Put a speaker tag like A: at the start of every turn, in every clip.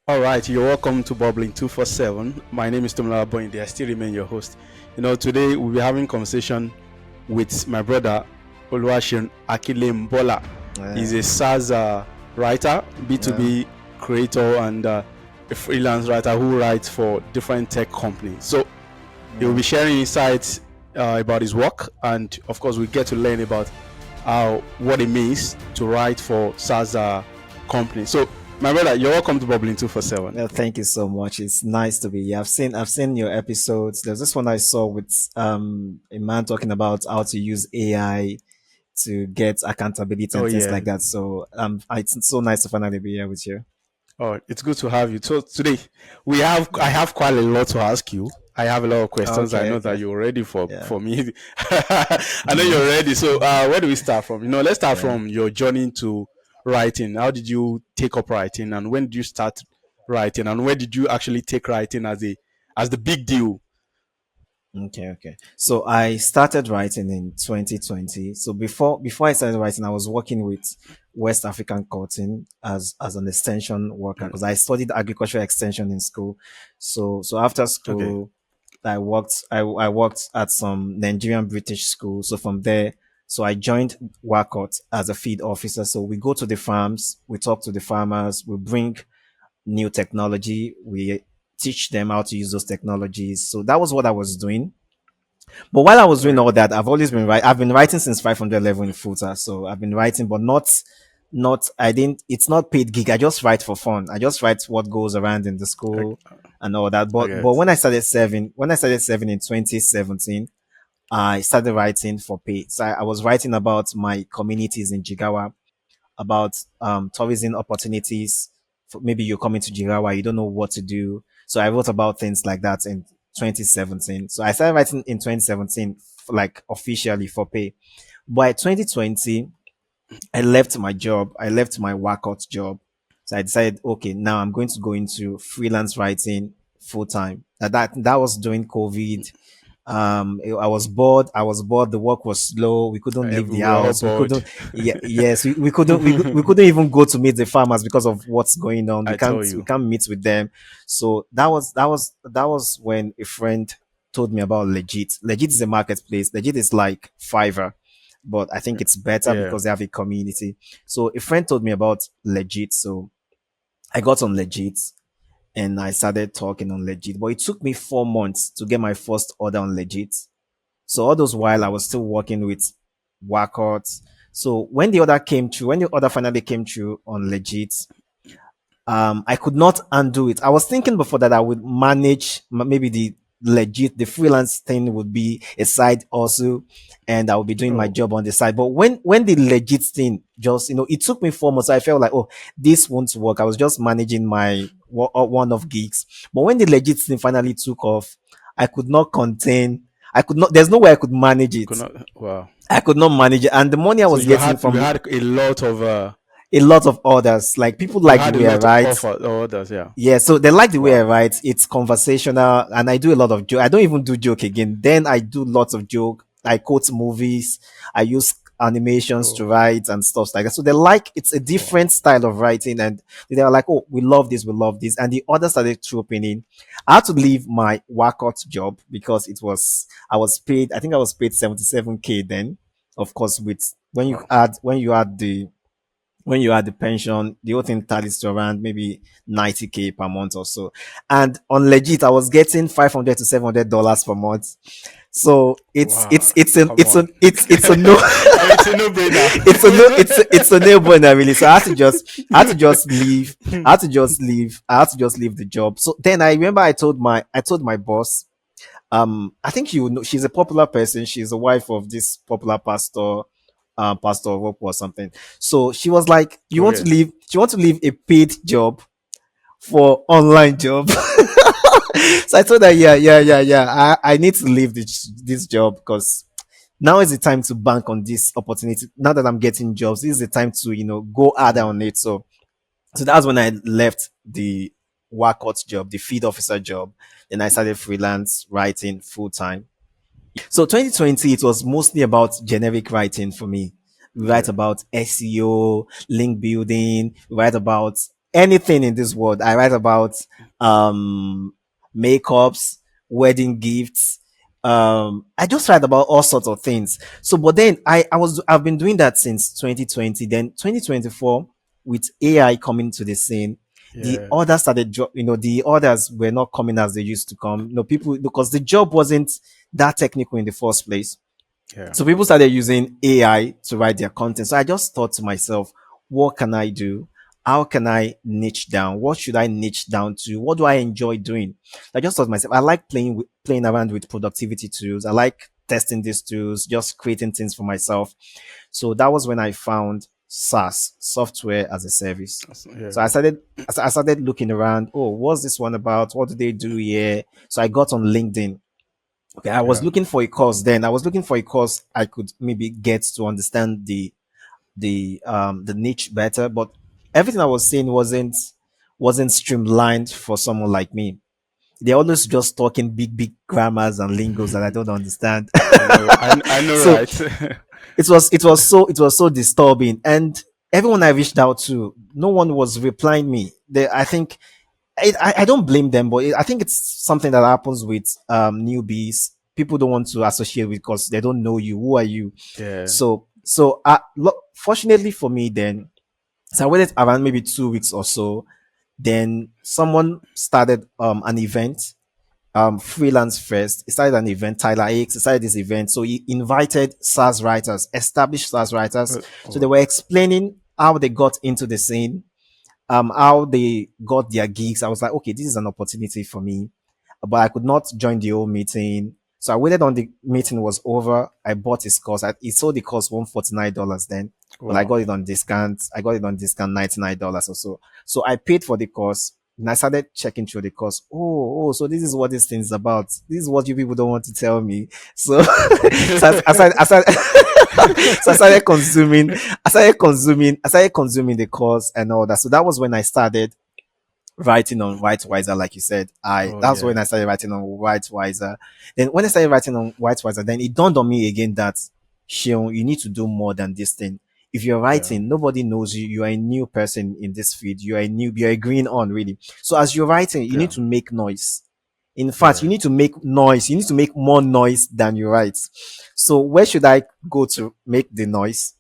A: All right, you're welcome to Bubbling 247. My name is Tomla Boyinde. I still remain your host. Today we'll be having conversation with my brother Oluwaseun Akinlembola. He's a SaaS writer,
B: Yeah.
A: B2B creator, and a freelance writer who writes for different tech companies. So he will
B: Yeah.
A: be sharing insights about his work, and of course, we get to learn about what it means to write for SaaS companies. So, my brother, you're welcome to Bubbling 247.
B: Well, thank you so much. It's nice to be here. I've seen your episodes. There's this one I saw with a man talking about how to use AI to get accountability
A: Oh
B: and things
A: yeah.
B: like that. So it's so nice to finally be here with you.
A: Oh, it's good to have you. So today I
B: Yeah.
A: have quite a lot to ask you. I have a lot of questions. I
B: Okay,
A: know that
B: okay.
A: you're ready for
B: Yeah.
A: for me. I know you're ready. So where do we start from? Let's start
B: Yeah.
A: from your journey to writing. How did you take up writing, and when did you start writing, and where did you actually take writing as the big deal?
B: Okay, okay. So I started writing in 2020. So before I started writing, I was working with West African Cotton as an extension worker
A: Mm,
B: because I studied agricultural extension in school. So after
A: okay.
B: school, I worked at some Nigerian British school. So from there, so I joined Wakot as a feed officer. So we go to the farms, we talk to the farmers, we bring new technology, we teach them how to use those technologies. So that was what I was doing. But while I was doing
A: Okay.
B: all that, I've always been I've been writing since 500 level in Footer. So I've been writing, but I didn't, it's not paid gig. I just write for fun. I just write what goes around in the
A: Okay.
B: school and all that.
A: I
B: But
A: get.
B: when I started serving in 2017, I started writing for pay. So I was writing about my communities in Jigawa, about tourism opportunities. Maybe you're coming to Jigawa, you don't know what to do. So I wrote about things like that in 2017. So I started writing in 2017, like officially for pay. By 2020, I left my job. I left my workout job. So I decided, okay, now I'm going to go into freelance writing full time. That was during COVID. I was bored. I was bored. The work was slow. We couldn't leave the
A: We were all
B: house. We
A: bored.
B: couldn't. Yeah, yes, we couldn't even go to meet the farmers because of what's going on.
A: I tell
B: We
A: you.
B: can't meet with them. So that was when a friend told me about Legit. Legit is a marketplace. Legit is like Fiverr, but I think it's better
A: Yeah.
B: because they have a community. So a friend told me about Legit. So I got on Legit and I started talking on Legit. But it took me 4 months to get my first order on Legit. So all those while I was still working with workouts. So when the order finally came through on Legit, I could not undo it. I was thinking before that I would manage maybe the freelance thing would be a side also, and I would be doing my
A: Oh,
B: job on the side. But when the legit thing just, it took me 4 months. I felt like, oh, this won't work. I was just managing my one of gigs. But when the legit thing finally took off, I could not contain, I could not, there's no way I could manage
A: you
B: it.
A: could not. Wow.
B: I could not manage it. And the money I
A: So
B: was
A: you
B: getting
A: had you
B: from
A: had a lot of
B: a lot of orders, like people
A: you
B: like the
A: had a
B: way I
A: lot of
B: write.
A: offer orders. Yeah.
B: Yeah, so they like the way I
A: Wow.
B: write. It's conversational, and I do a lot of joke. I don't even do joke again. Then I do lots of joke. I quote movies. I use animations to
A: Oh,
B: write and stuff like that. So they like, it's a
A: wow.
B: different style of writing, and they were like, "Oh, we love this, we love this." And the others started trooping in. I had to leave my workout job because I was paid. I think I was paid 77K then. Of course, with
A: Wow.
B: when you add the pension, the whole thing tallies to around maybe 90K per month or so. And on legit, I was getting $500 to $700 per month. So
A: Wow. Come on.
B: it's a no
A: I mean, it's a no-brainer.
B: it's a no brainer really. So I had to just leave. I had to just leave the job. So then I remember I told my boss, I think you know, she's a popular person. She's the wife of this popular pastor, Pastor Rope or something. So she was like, "You
A: Oh
B: want to
A: yes.
B: leave? You want to leave a paid job for online job?" So I told her, yeah. I need to leave this job because now is the time to bank on this opportunity. Now that I'm getting jobs, this is the time to go harder
A: Mm.
B: on it. So that's when I left the workout job, the feed officer job. Then I started freelance writing full time. So 2020, it was mostly about generic writing for me. We write
A: Yeah.
B: about SEO, link building, we write about anything in this world. I write about um makeups, wedding gifts. I just write about all sorts of things. So, but then I've been doing that since 2020. Then 2024, with AI coming to the scene, the
A: Yeah,
B: orders started. The orders were not coming as they used to come. People, because the job wasn't that technical in the first place.
A: yeah,
B: So people started using AI to write their content. So I just thought to myself, what can I do? How can I niche down? What should I niche down to? What do I enjoy doing? I just thought to myself, I like playing around with productivity tools. I like testing these tools, just creating things for myself. So that was when I found SaaS, software as a service. So
A: yeah,
B: I started looking around. Oh, what's this one about? What do they do here? So I got on LinkedIn. Okay, I was
A: yeah,
B: looking for a course then. I was looking for a course I could maybe get to understand the niche better, but everything I was seeing wasn't streamlined for someone like me. They're always just talking big grammars and lingos that I don't understand.
A: I know,
B: So
A: right?
B: it was so disturbing. And everyone I reached out to, no one was replying me. I think I don't blame them, but I think it's something that happens with newbies. People don't want to associate with because they don't know you. Who are you?
A: Yeah,
B: So fortunately for me, then, so I waited around maybe 2 weeks or so. Then someone started an event, freelance first. He started an event. Tyler X started this event, so he invited SaaS writers, established SaaS writers. So they
A: oh,
B: were explaining how they got into the scene, how they got their gigs. I was like, okay, this is an opportunity for me, but I could not join the whole meeting. So I waited on the meeting was over. I bought his course. He sold the course $149 then, but I got
A: wow,
B: it on discount. I got it on discount $99 or so. So I paid for the course and I started checking through the course. Oh, so this is what this thing is about. This is what you people don't want to tell me. So, so I started consuming, I started consuming the course and all that. So that was when I started writing on White Wiser, like you said.
A: oh
B: That's
A: yeah,
B: when I started writing on White Wiser. Then when I started writing on White Wiser, then it dawned on me again that Shion, you need to do more than this thing. If you're
A: yeah,
B: writing, nobody knows you. You are a new person in this field. You're a green on really. So as you're writing, you need
A: yeah,
B: to make noise. In fact, you
A: yeah.
B: need to make noise. You need to make more noise than you write. So where should I go to make the noise?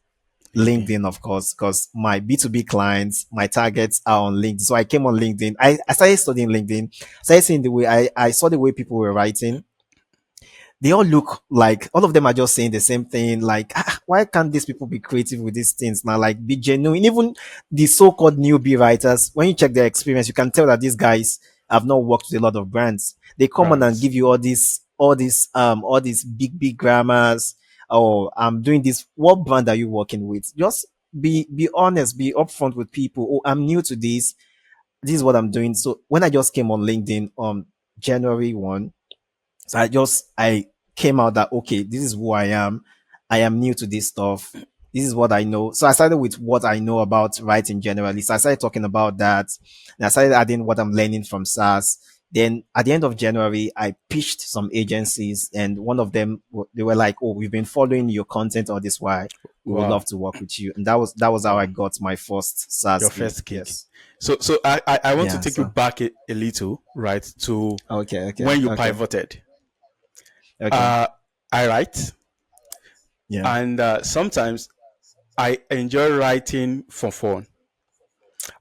A: LinkedIn.
B: LinkedIn, of course, because my B2B clients, my targets are on LinkedIn. So I came on LinkedIn. I started studying LinkedIn. Started seeing the way I saw the way people were writing. They all look like all of them are just saying the same thing. Like, why can't these people be creative with these things now? Like, be genuine. Even the so-called newbie writers, when you check their experience, you can tell that these guys have not worked with a lot of brands. They come on and
A: Right.
B: give you all these big grammars. Oh, I'm doing this. What brand are you working with? Just be honest, be upfront with people. Oh, I'm new to this. This is what I'm doing. So when I just came on LinkedIn on January 1, so I came out that okay, this is who I am. I am new to this stuff. This is what I know. So I started with what I know about writing generally. So I started talking about that. And I started adding what I'm learning from SaaS. Then at the end of January, I pitched some agencies, and one of them they were like, "Oh, we've been following your content all this while. We would love
A: Wow,
B: to work with you." And that was how I
A: wow.
B: got my first
A: Your
B: SaaS gig.
A: first gig.
B: Yes.
A: So I want to
B: Yeah.
A: take you
B: So
A: back a little, right, to
B: okay, okay,
A: when you
B: okay,
A: pivoted.
B: okay.
A: Uh, I write,
B: Yeah.
A: and sometimes I enjoy writing for fun.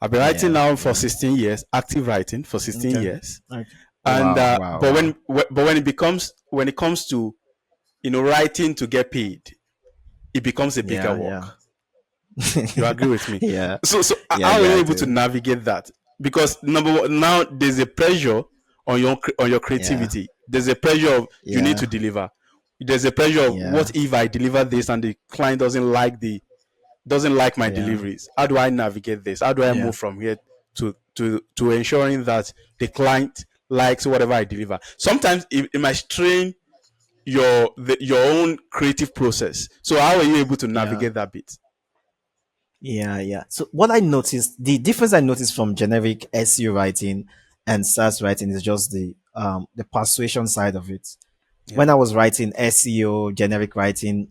A: I've been writing
B: Yeah.
A: now for
B: Yeah.
A: 16 years, active writing for 16
B: Okay.
A: years,
B: Okay.
A: and
B: Wow. Wow. Wow.
A: when it comes to writing to get paid, it becomes a bigger
B: Yeah.
A: work.
B: Yeah.
A: You agree with me?
B: Yeah.
A: So
B: Yeah.
A: how are
B: Yeah.
A: you
B: I
A: able to
B: do.
A: navigate that? Because number one, now there's a pressure on your
B: Yeah.
A: creativity. There's a pressure of you need
B: Yeah.
A: to deliver. There's a pressure of
B: Yeah.
A: what if I deliver this and the client doesn't like my
B: Yeah.
A: deliveries? How do I navigate this? How do I
B: Yeah.
A: move from here to ensuring that the client likes whatever I deliver? Sometimes it might strain your own creative process. So how are you able to
B: Yeah.
A: navigate that bit?
B: Yeah. Yeah. So what I noticed, the difference I noticed from generic SEO writing and SaaS writing is just the persuasion side of it. When
A: Yeah.
B: I was writing SEO generic writing,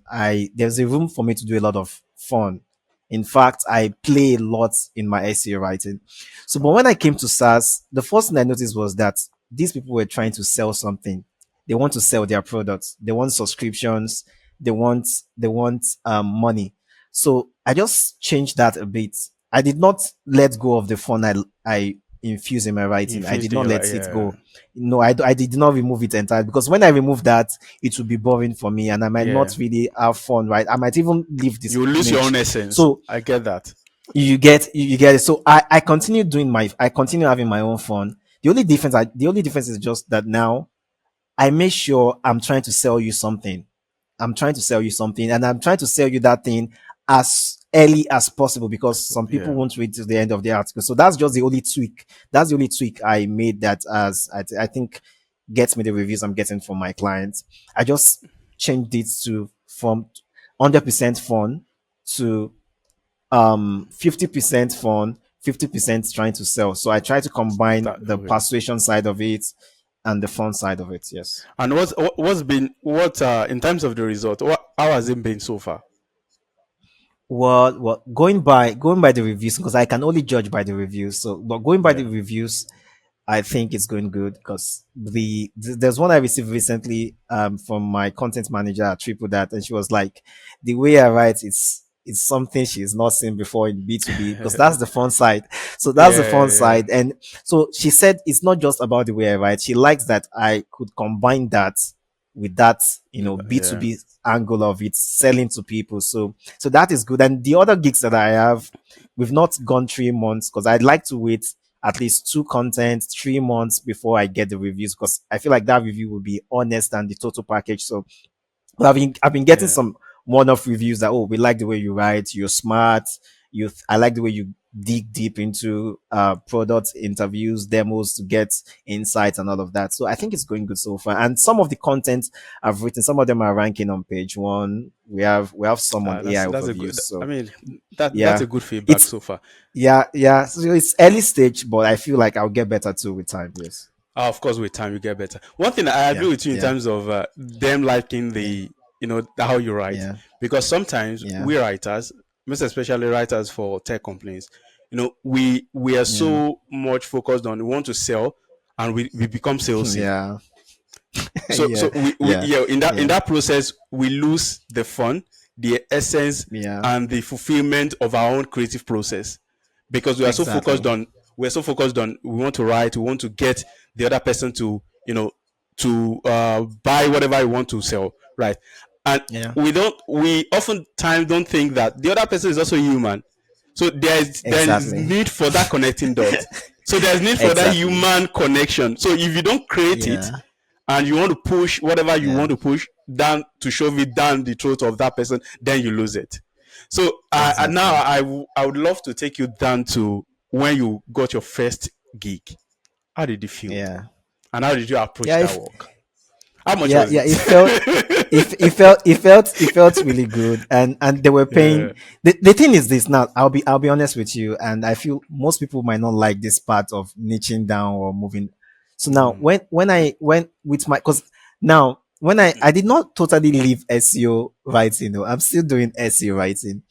B: there's a room for me to do a lot of fun. In fact, I play a lot in my SEO writing. So, but when I came to SaaS, the first thing I noticed was that these people were trying to sell something. They want to sell their products. They want subscriptions. They want money. So I just changed that a bit. I did not let go of the fun I infuse in my writing. I
A: Infused
B: did
A: in
B: not
A: your
B: let it
A: yeah,
B: go. No, I did not remove it entirely, because when I remove that, it would be boring for me and I might
A: yeah.
B: not really have fun, right? I might even leave this
A: You lose your
B: niche.
A: own essence.
B: So
A: I get that.
B: you get it. So I continue having my own fun. The only difference is just that now I make sure I'm trying to sell you something. I'm trying to sell you something, and I'm trying to sell you that thing as early as possible, because some people
A: Yeah,
B: won't read to the end of the article. So that's just the only tweak. That's the only tweak I made, that as I think gets me the reviews I'm getting from my clients. I just changed it to from 100% fun to 50% fun, 50% trying to sell. So I try to combine
A: that
B: the
A: okay.
B: persuasion side of it and the fun side of it. Yes.
A: And what's been what in terms of the result? What how has it been so far?
B: Well, going by the reviews, because I can only judge by the reviews. So, but going by the
A: Yeah.
B: reviews, I think it's going good, because there's one I received recently from my content manager at Triple That, and she was like, the way I write, it's something she's not seen before in B2B, because that's the fun side. So that's the fun
A: Yeah,
B: side. And so she said it's not just about the way I write. She likes that I could combine that with that,
A: yeah.
B: B2B angle of it, selling to people. So that is good. And the other gigs that I have, we've not gone 3 months, because I'd like to wait at least two content 3 months before I get the reviews, because I feel like that review will be honest and the total package. So I've been getting
A: Yeah.
B: some one-off reviews that, oh, we like the way you write, you're smart, I like the way you dig deep into product interviews, demos to get insights and all of that. So I think it's going good so far. And some of the content I've written, some of them are ranking on page one. We have some on AI
A: That's a
B: overviews.
A: good. I
B: So
A: mean, that's
B: yeah,
A: a good feedback
B: it's
A: so far.
B: yeah. So it's early stage, but I feel like I'll get better too with time. Yes.
A: Of course, with time you get better. One thing I
B: Yeah.
A: agree with you in
B: Yeah.
A: terms of them liking
B: Yeah.
A: the how you write,
B: Yeah.
A: because sometimes
B: Yeah.
A: we writers, most especially writers for tech companies, we are
B: Yeah.
A: so much focused on we want to sell, and we become salesy.
B: Yeah.
A: So
B: Yeah.
A: so we
B: Yeah.
A: yeah, in
B: Yeah.
A: that process we lose the fun, the essence,
B: Yeah.
A: and the fulfillment of our own creative process, because
B: Exactly.
A: we're so focused on we want to write, we want to get the other person to to buy whatever we want to sell, right? And
B: Yeah.
A: we oftentimes don't think that the other person is also human. So there is
B: Exactly.
A: need for that connecting dot. So there's need for that
B: Exactly.
A: human connection. So if you don't create it,
B: Yeah.
A: and you want to push whatever you
B: Yeah.
A: want to push down to shove it down the throat of that person, then you lose it. So now
B: Exactly.
A: I would love to take you down to when you got your first gig. How did you feel?
B: Yeah.
A: And how did you approach
B: Yeah.
A: that work? How much
B: Yeah.
A: was
B: Yeah.
A: it?
B: It felt really good, and they were paying.
A: Yeah.
B: The thing is this. Now I'll be honest with you, and I feel most people might not like this part of niching down or moving. So now
A: Mm,
B: when I went with my, because now when I did not totally leave SEO writing though, I'm still doing SEO writing.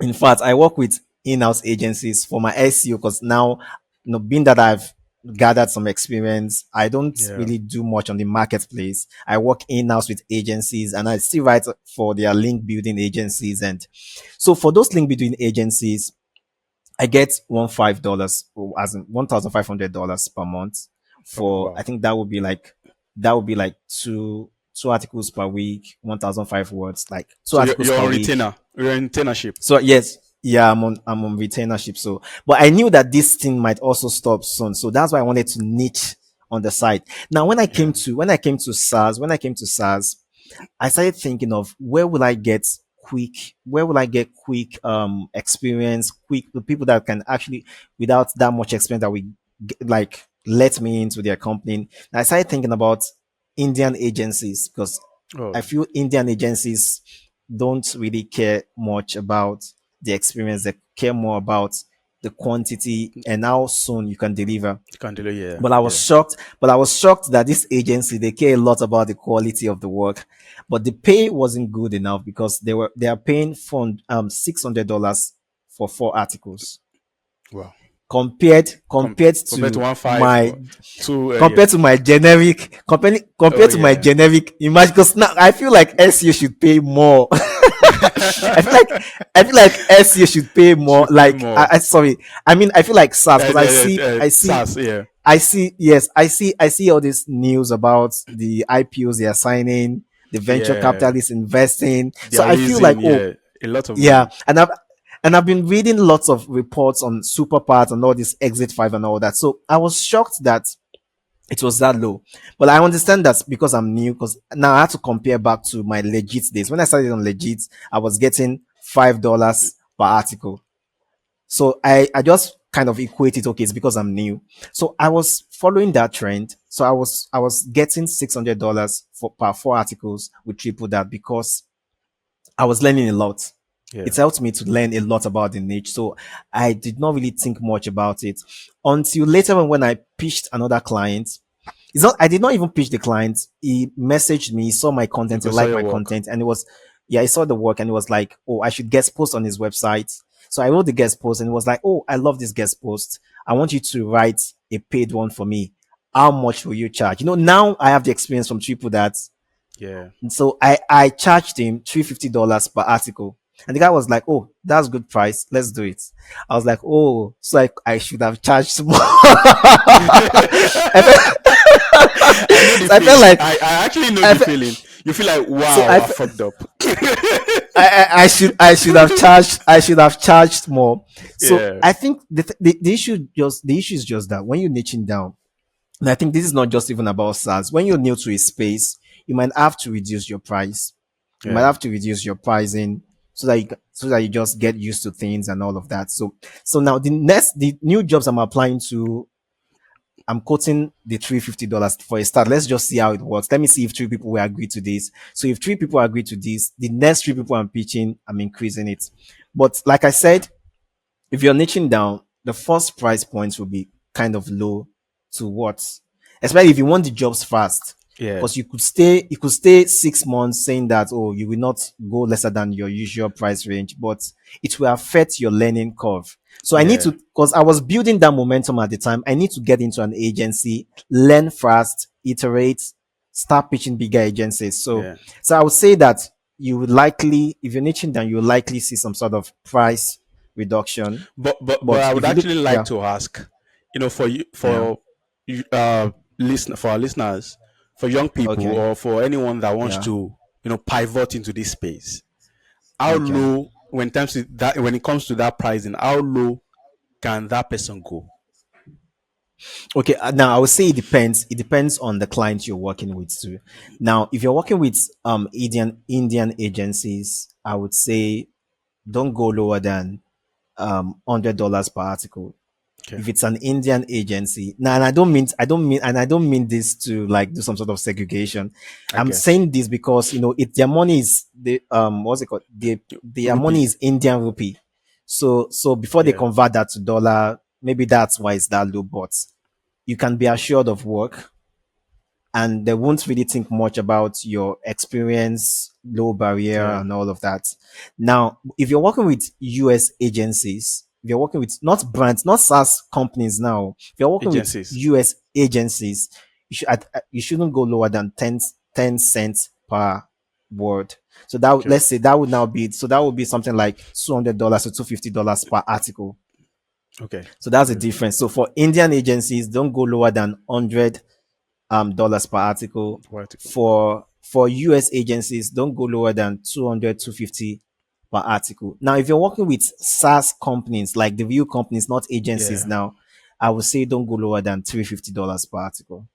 B: In fact, I work with in-house agencies for my SEO, because now, being that I've gathered some experience, I don't
A: yeah.
B: really do much on the marketplace. I work in-house with agencies, and I still write for their link building agencies. And so for those link building agencies, I get $15, as in $1,500 per month.
A: Oh,
B: For, I
A: wow.
B: think that would be like two articles per week, 1,005 words, like two
A: So you're,
B: articles
A: you're
B: per
A: on
B: week.
A: retainer. You're in retainership.
B: So yes, yeah, I'm on retainership. So, but I knew that this thing might also stop soon. So that's why I wanted to niche on the side. Now,
A: Yeah.
B: when I came to SaaS, I started thinking of where will I get quick experience, quick the people that can actually, without that much experience, that we like let me into their company. And I started thinking about Indian agencies, because
A: Oh,
B: I feel Indian agencies don't really care much about the experience. They care more about the quantity, and how soon you can deliver.
A: Candelo, yeah,
B: But I was
A: yeah.
B: shocked. But I was shocked that this agency, they care a lot about the quality of the work, but the pay wasn't good enough because they are paying for $600 for 4 articles,
A: Wow.
B: compared
A: Compared to
B: to
A: 1.5
B: my
A: or two, yeah.
B: compared to my generic
A: Oh
B: compared to my
A: yeah.
B: generic image. Because now I feel like SEO should pay more. I feel like SEO should pay more.
A: Should pay
B: Like
A: more.
B: sorry, I mean I feel like SaaS, because
A: SaaS, yeah,
B: I see all this news about the IPOs they are signing, the venture
A: yeah.
B: capitalists investing.
A: They
B: So
A: are
B: I feel like,
A: raising,
B: oh
A: yeah, a lot of
B: yeah,
A: money.
B: and I've been reading lots of reports on Superpart and all this Exit 5 and all that. So I was shocked that it was that low. But I understand that's because I'm new, because now I have to compare back to my legit days. When I started on legit, I was getting $5 per article. So I just kind of equate it, okay, it's because I'm new. So I was following that trend. So I was getting $600 for per 4 articles with triple that, because I was learning a lot.
A: Yeah,
B: It helped me to learn a lot about the niche. So I did not really think much about it until later on, when I pitched another client. It's not, I did not even pitch the client. He messaged me, he saw my content, he
A: because saw
B: liked
A: your
B: my
A: work.
B: content, and it was, yeah, I saw the work, and it was like, oh, I should guest post on his website. So I wrote the guest post, and it was like, oh, I love this guest post. I want you to write a paid one for me. How much will you charge? Now I have the experience from people that,
A: Yeah.
B: and so I charged him $350 per article. And the guy was like, oh, that's good price. Let's do it. I was like, oh, so I should have charged more. I felt,
A: I know the
B: so I felt
A: feeling.
B: like,
A: I actually know
B: I
A: the
B: felt,
A: feeling. You feel like,
B: so
A: wow, I fucked up.
B: I should have charged, more. So
A: Yeah,
B: I think the issue is just that when you're niching down, and I think this is not just even about SaaS. When you're new to a space, you might have to reduce your price. You might
A: yeah.
B: have to reduce your pricing so that you just get used to things and all of that. So now the new jobs I'm applying to, I'm quoting the $350 for a start. Let's just see how it works. Let me see if 3 people will agree to this. So if 3 people agree to this, the next 3 people I'm pitching, I'm increasing it. But like I said, if you're niching down, the first price points will be kind of low to what, especially if you want the jobs fast.
A: Yeah,
B: Because you could stay 6 months saying that, oh, you will not go lesser than your usual price range, but it will affect your learning curve. So I need
A: yeah,
B: to, because I was building that momentum at the time, I need to get into an agency, learn fast, iterate, start pitching bigger agencies. So
A: yeah.
B: so I would say that you would likely, if you're niching down, you will likely see some sort of price reduction.
A: But
B: But
A: I would
B: if you look,
A: actually like
B: yeah,
A: to ask, for you,
B: yeah,
A: for our listeners, for young people
B: okay,
A: or for anyone that wants
B: yeah,
A: to, pivot into this space, how
B: okay.
A: low when it comes to that pricing, how low can that person go?
B: Okay, now I would say it depends. It depends on the client you're working with too. Now, if you're working with Indian agencies, I would say don't go lower than $100 per article.
A: Okay,
B: If it's an Indian agency, now, and I don't mean this to like do some sort of segregation.
A: I
B: I'm
A: get
B: saying this because their money is what's it called? Their money
A: rupee.
B: is Indian rupee. So before they
A: Yeah,
B: convert that to dollar, maybe that's why it's that low. But you can be assured of work, and they won't really think much about your experience, low barrier,
A: yeah,
B: and all of that. Now, if you're working with US agencies, if you're working with not brands, not SaaS companies now, if you're working with
A: agencies.
B: US agencies, you shouldn't go lower than 10 cents per word. So
A: Okay,
B: let's say that would now be, so that would be something like $200 to $250 per article.
A: okay,
B: So that's the
A: okay.
B: difference. So for Indian agencies, don't go lower than 100 dollars per article.
A: Vertical.
B: For US agencies, don't go lower than 200, 250 per article. Now, if you're working with SaaS companies, like the view companies, not agencies
A: Yeah.
B: now, I would say don't go lower than $350 per article.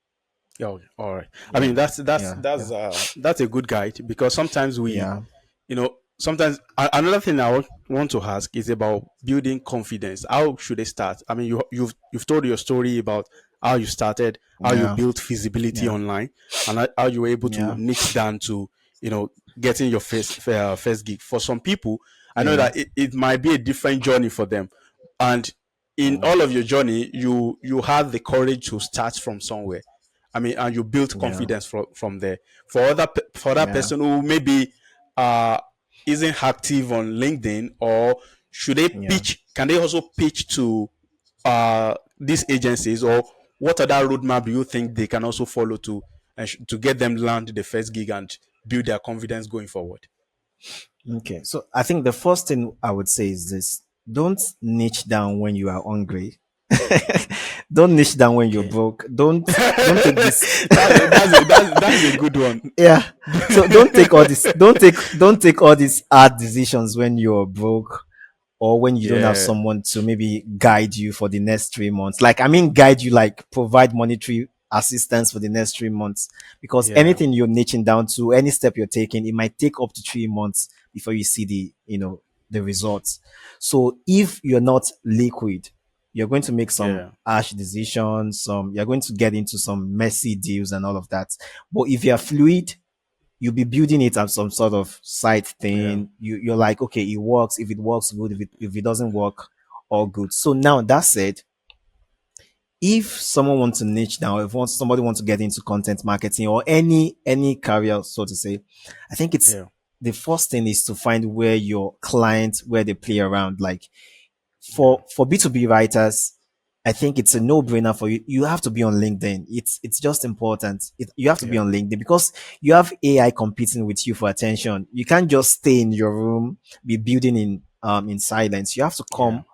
A: Yeah, okay. All right. I mean,
B: Yeah.
A: that's
B: Yeah. Yeah.
A: that's a good guide because sometimes
B: Yeah.
A: sometimes another thing I want to ask is about building confidence. How should they start? I mean, you've told your story about how you started, how you
B: Yeah.
A: built feasibility
B: Yeah.
A: online, and how you were able to
B: Yeah.
A: niche down to getting your first gig. For some people, I know
B: Yeah.
A: that it might be a different journey for them, and in
B: Mm,
A: all of your journey, you had the courage to start from somewhere. I mean, and you build
B: yeah,
A: confidence from there. For that
B: yeah,
A: person who maybe uh isn't active on LinkedIn, or should they
B: yeah.
A: pitch? Can they also pitch to these agencies, or what other roadmap do you think they can also follow to to get them land the first gig and build their confidence going forward?
B: Okay. So I think the first thing I would say is this: don't niche down when you are hungry. Don't niche down when you're
A: Okay.
B: broke. Don't take this.
A: That's a good one.
B: Yeah. So don't take all these hard decisions when you're broke, or when you don't have
A: Yeah,
B: someone to maybe guide you for the next 3 months. Like, I mean, guide you, like provide monetary assistance for the next 3 months. Because
A: yeah,
B: anything you're niching down to, any step you're taking, it might take up to 3 months before you see the results. So if you're not liquid, you're going to make some
A: yeah,
B: harsh decisions, you're going to get into some messy deals and all of that. But if you're fluid, you'll be building it as some sort of side
A: yeah,
B: thing. You're like, okay, it works. If it works, good. If it doesn't work, all good. So now that said, if someone wants to niche down, if somebody wants to get into content marketing or any career, so to say, I think it's
A: yeah,
B: the first thing is to find where your clients, where they play around. Like,
A: yeah,
B: for B2B writers, I think it's a no-brainer for you. You have to be on LinkedIn. It's just important. You have to be
A: yeah,
B: on LinkedIn because you have AI competing with you for attention. You can't just stay in your room, be building in silence. You have to
A: yeah,
B: come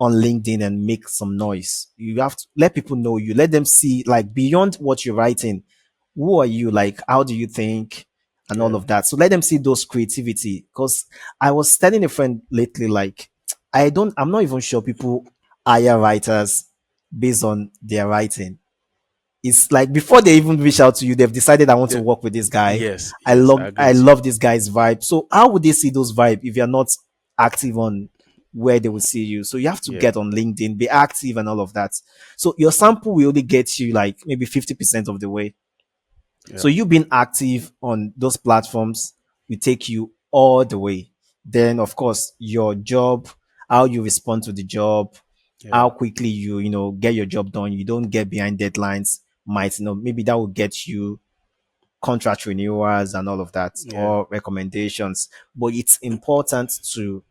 B: on LinkedIn and make some noise. You have to let people know you. Let them see, like, beyond what you're writing. Who are you? Like, how do you think? And all
A: yeah,
B: of that. So let them see those creativity. Because I was telling a friend lately, like, I'm not even sure people hire writers based on their writing. It's like before they even reach out to you, they've decided I want to
A: the,
B: work with this guy.
A: yes, yes, I agree
B: I
A: with you.
B: love this guy's vibe. So how would they see those vibe if you're not active on where they will see you? So you have to
A: Yeah,
B: get on LinkedIn, be active and all of that. So your sample will only get you like maybe 50% of the way.
A: yeah,
B: So you being active on those platforms will take you all the way. Then of course your job, how you respond to the job,
A: yeah,
B: how quickly you get your job done. You don't get behind deadlines. Might maybe that will get you contract renewals and all of that,
A: yeah,
B: or recommendations. But it's important to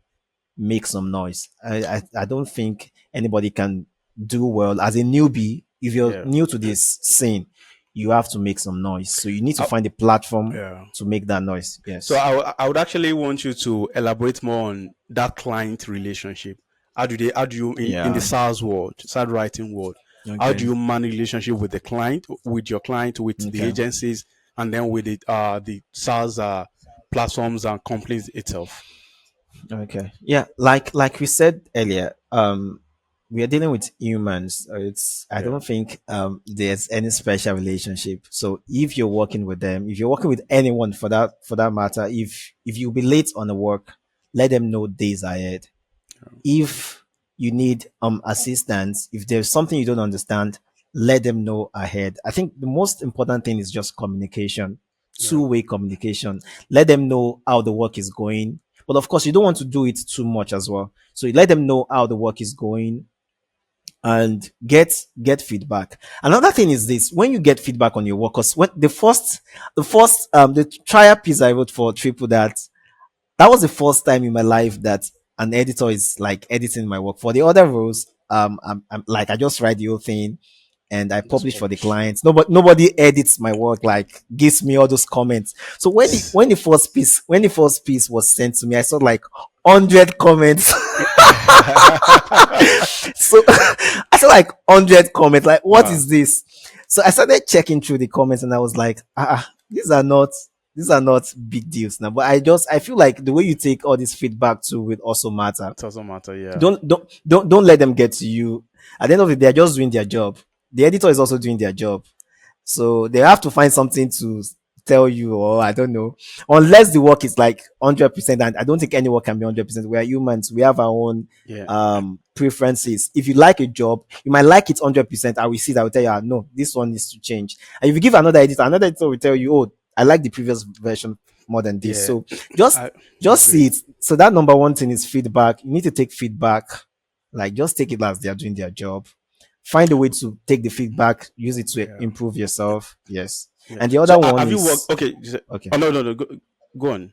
B: make some noise. I don't think anybody can do well as a newbie. If you're
A: yeah.
B: new to this scene, you have to make some noise. So you need to
A: Uh,
B: find a platform
A: yeah.
B: to make that noise.
A: So
B: Yes.
A: I would actually want you to elaborate more on that client relationship. How do you in the
B: Yeah.
A: SaaS world, SaaS writing world, how do
B: Okay.
A: you manage relationship with the client, with your client, with the
B: Okay.
A: agencies, and then with the SaaS platforms and companies itself?
B: Okay. Yeah, like we said earlier, we are dealing with humans. I
A: Yeah,
B: don't think there's any special relationship. So if you're working with them, if you're working with anyone for that matter, if you'll be late on the work, let them know days ahead. If you need assistance, if there's something you don't understand, let them know ahead. I think the most important thing is just communication,
A: yeah,
B: two-way communication. Let them know how the work is going. But of course, you don't want to do it too much as well. So you let them know how the work is going and get feedback. Another thing is this: when you get feedback on your work, because when the trial piece I wrote for Triple that was the first time in my life that an editor is like editing my work. For the other roles, I'm like I just write the whole thing and I
A: just
B: publish for the
A: publish. Yeah.
B: clients. Nobody edits my work, like gives me all those comments. So when the first piece was sent to me, I saw like 100 comments. So I saw like 100 comments. Like, what
A: Wow,
B: is this? So I started checking through the comments and I was like, these are not big deals now. But I feel like the way you take all this feedback too will also matter.
A: it doesn't matter. Yeah,
B: Don't let them get to you. At the end of the day, they're just doing their job. The editor is also doing their job. So they have to find something to tell you, or I don't know, unless the work is like 100%. And I don't think any work can be 100%. We are humans. We have our own
A: yeah,
B: preferences. If you like a job, you might like it 100%. I will see that. I will tell you, no, this one needs to change. And if you give another editor will tell you, oh, I like the previous version more than this.
A: yeah.
B: So just
A: I
B: just
A: agree.
B: see it. So that number one thing is feedback. You need to take feedback Like just take it as they are doing their job. Find a way to take the feedback, use it to
A: Yeah.
B: improve yourself. Yes.
A: Yeah.
B: And the
A: So
B: other one
A: have you worked?
B: is
A: Okay.
B: okay.
A: Oh no, no, no. Go on.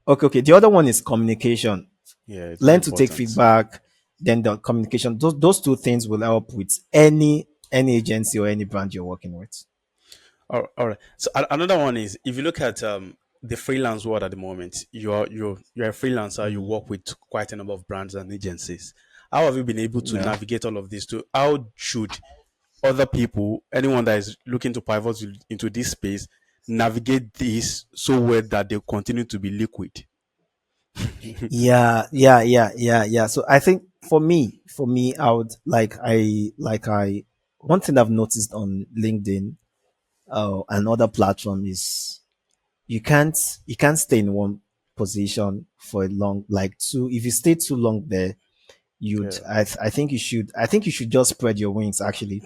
B: Okay. The other one is communication.
A: Yeah, it's very
B: Learn to take
A: important.
B: feedback, then the communication. Those two things will help with any agency or any brand you're working with.
A: All right. So another one is if you look at the freelance world at the moment, you're a freelancer. You
B: Mm.
A: work with quite a number of brands and agencies. How have you been able to
B: Yeah.
A: navigate all of this? To how should other people, anyone that is looking to pivot into this space, navigate this so well that they continue to be liquid?
B: Yeah. So I think for me, I would one thing I've noticed on LinkedIn and other platform is you can't stay in one position for a long like two if you stay too long there you'd
A: Yeah,
B: I think you should just spread your wings actually.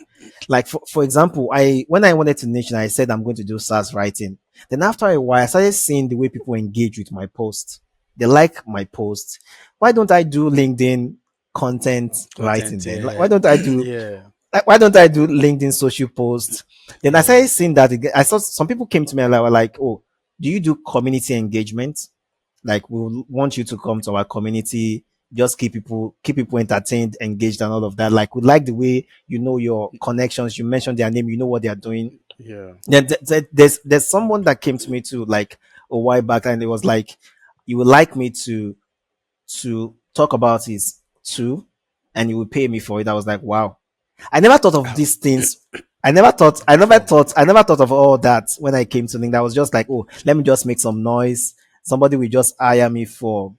B: Like for example, I when I wanted to niche and I said I'm going to do SaaS writing, then after a while I started seeing the way people engage with my post. They like my post. Why don't I do LinkedIn content writing
A: content.
B: then? Like,
A: Yeah,
B: why don't I do
A: yeah,
B: like, why don't I do LinkedIn social posts? Then I
A: yeah,
B: started seeing that again. I saw some people came to me and they were like, "Oh, do you do community engagement? Like, we want you to come to our community, just keep people entertained, engaged, and all of that. Like, we like the way you know your connections. You mentioned their name, you know what they are doing.
A: yeah,
B: Then there's someone that came to me too, like a while back, and it was like, you would like me to talk about his too, and he would pay me for it. I was like, wow. I never thought of these things.
A: before.
B: I never thought of all that when I came to Link. That was just like, oh, let me just make some noise. Somebody will just hire me for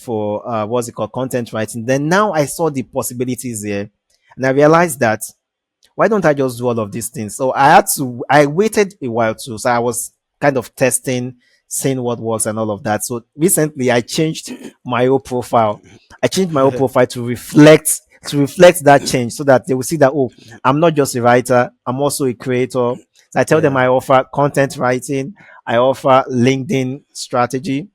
B: what's it called, content writing. Then now I saw the possibilities there, and I realized that why don't I just do all of these things? So I waited a while too. So I was kind of testing, seeing what works and all of that. So recently I changed my whole profile. I changed my whole profile to reflect that change so that they will see that, oh, I'm not just a writer, I'm also a creator. So I tell them I
A: Yeah,
B: offer content writing, I offer LinkedIn strategy,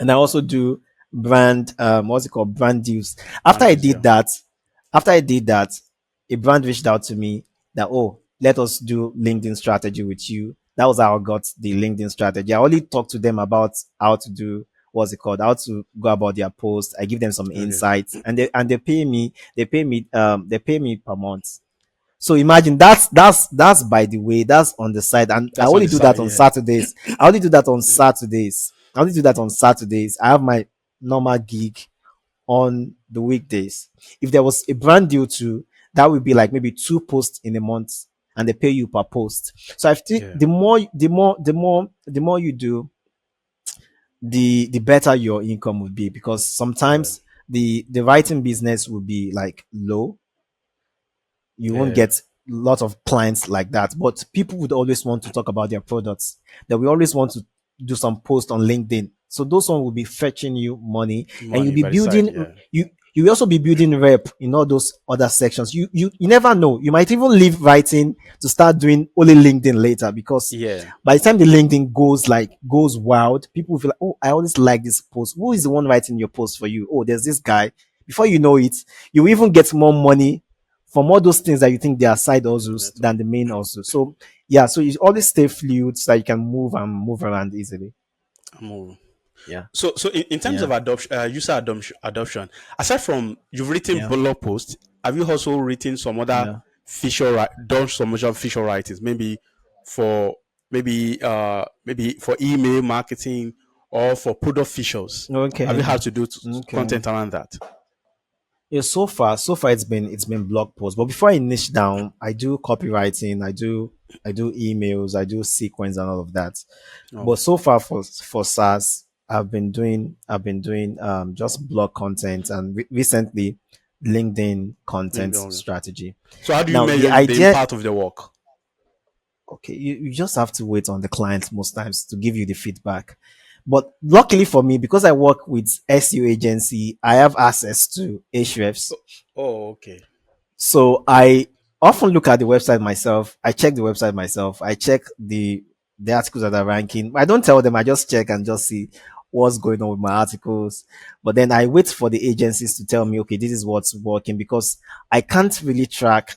B: and I also do what's it called, brand deals. After I
A: Brandies.
B: did
A: Yeah,
B: that, after I did that, a brand reached out to me that, oh, let us do LinkedIn strategy with you. That was how I got the LinkedIn strategy. I only talk to them about how to do what's it called, how to go about their post. I give them some
A: okay.
B: insights, and they pay me per month. So imagine that's by the way, that's on the side, and I
A: That's on
B: only
A: the
B: do that
A: side.
B: on
A: Yeah,
B: Saturdays. I only do that on Saturdays. I only do that on Saturdays. I have my normal gig on the weekdays. If there was a brand deal too, that would be like maybe two posts in a month, and they pay you per post. So I think
A: yeah,
B: the more you do, the better your income would be, because
A: yeah,
B: sometimes the writing business will be like low, you won't
A: yeah.
B: get a lot of clients like that. But people would always want to talk about their products. That we always want to do some post on LinkedIn. So those one will be fetching you money, and you'll
A: Money
B: be
A: by the side.
B: building
A: Yeah,
B: you will also be building rep in all those other sections. You never know. You might even leave writing to start doing only LinkedIn later, because
A: yeah.
B: by the time the LinkedIn goes wild, people will feel like, oh, I always like this post. Who is the one writing your post for you? Oh, there's this guy. Before you know it, you even get more money from all those things that you think they are side hustles
A: Network.
B: than the main hustle. So yeah, so you always stay fluid so that you can move around easily.
A: More.
B: Yeah,
A: So in terms of
B: yeah,
A: adoption, aside from you've written
B: yeah,
A: blog posts, have you also written some other
B: yeah.
A: done some other feature writings, maybe for maybe for email marketing or for product features? Have you
B: Okay,
A: had to do
B: okay.
A: content around that?
B: Yeah, so far it's been blog posts. But before I niche down, I do copywriting, I do emails, I do sequence and all of that.
A: Oh,
B: But so far for SaaS, I've been doing just blog content, and recently LinkedIn content
A: LinkedIn.
B: strategy.
A: So how do you
B: Now the
A: measure the
B: idea,
A: impact of the work?
B: okay, you just have to wait on the client most times to give you the feedback. But luckily for me, because I work with SEO agency, I have access to Ahrefs.
A: Oh, okay.
B: So I often look at the website myself. I check the website myself. I check the articles that are ranking. I don't tell them. I just check and just see. what's going on with my articles. But then I wait for the agencies to tell me, okay, this is what's working, because I can't really track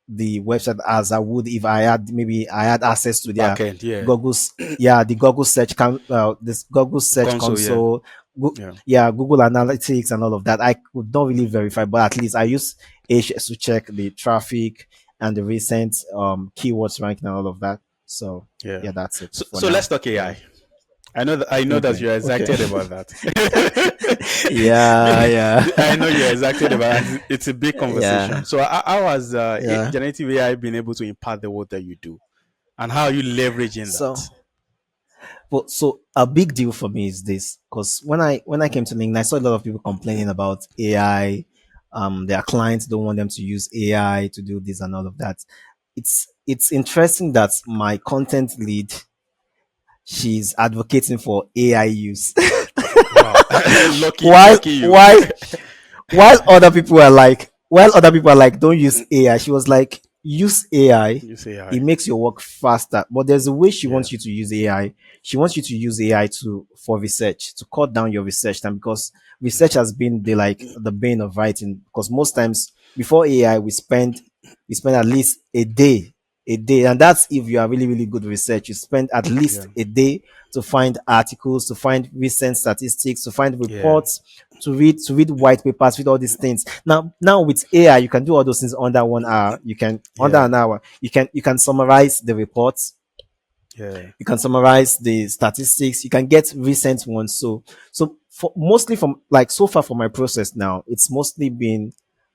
B: the website as I would if I had, maybe I had access to their
A: Back end, yeah.
B: Google's, yeah, the Google search this Google search
A: Console, yeah.
B: console,
A: Yeah.
B: yeah, Google Analytics and all of that. I could not really verify, but at least I use HS to check the traffic and the recent keywords ranking and all of that. So
A: Yeah.
B: yeah, that's it
A: So
B: for
A: so let's
B: now.
A: talk
B: Yeah.
A: AI. I know that
B: Okay.
A: you're
B: Okay.
A: excited about that.
B: Yeah. Yeah.
A: I know you're excited about that. It's a big
B: Yeah.
A: conversation. So how has
B: Yeah.
A: generative AI been able to impact the work that you do, and how are you leveraging
B: So
A: that?
B: But so a big deal for me is this, because when I came to LinkedIn, I saw a lot of people complaining about AI. Their clients don't want them to use AI to do this and all of that. It's interesting that my content lead, she's advocating for AI use,
A: Wow, lucky
B: while
A: lucky you.
B: while while other people are like, don't use AI. She was like, use AI.
A: You say
B: It
A: hi.
B: makes your work faster. But there's a way she
A: Yeah.
B: wants you to use AI. She wants you to use AI to for research, to cut down your research time, because research has been the bane of writing. Because most times before AI, we spend at least a day, and that's if you are really really good research. You spend at
A: Yeah.
B: least a day to find articles, to find recent statistics, to find
A: Yeah.
B: reports, to read white papers, read all these things. Now with AI, you can do all those things under 1 hour. You can under
A: Yeah.
B: an hour. You can summarize the reports,
A: Yeah.
B: you can summarize the statistics, you can get recent ones. So for mostly from, like, so far for my process now, it's mostly been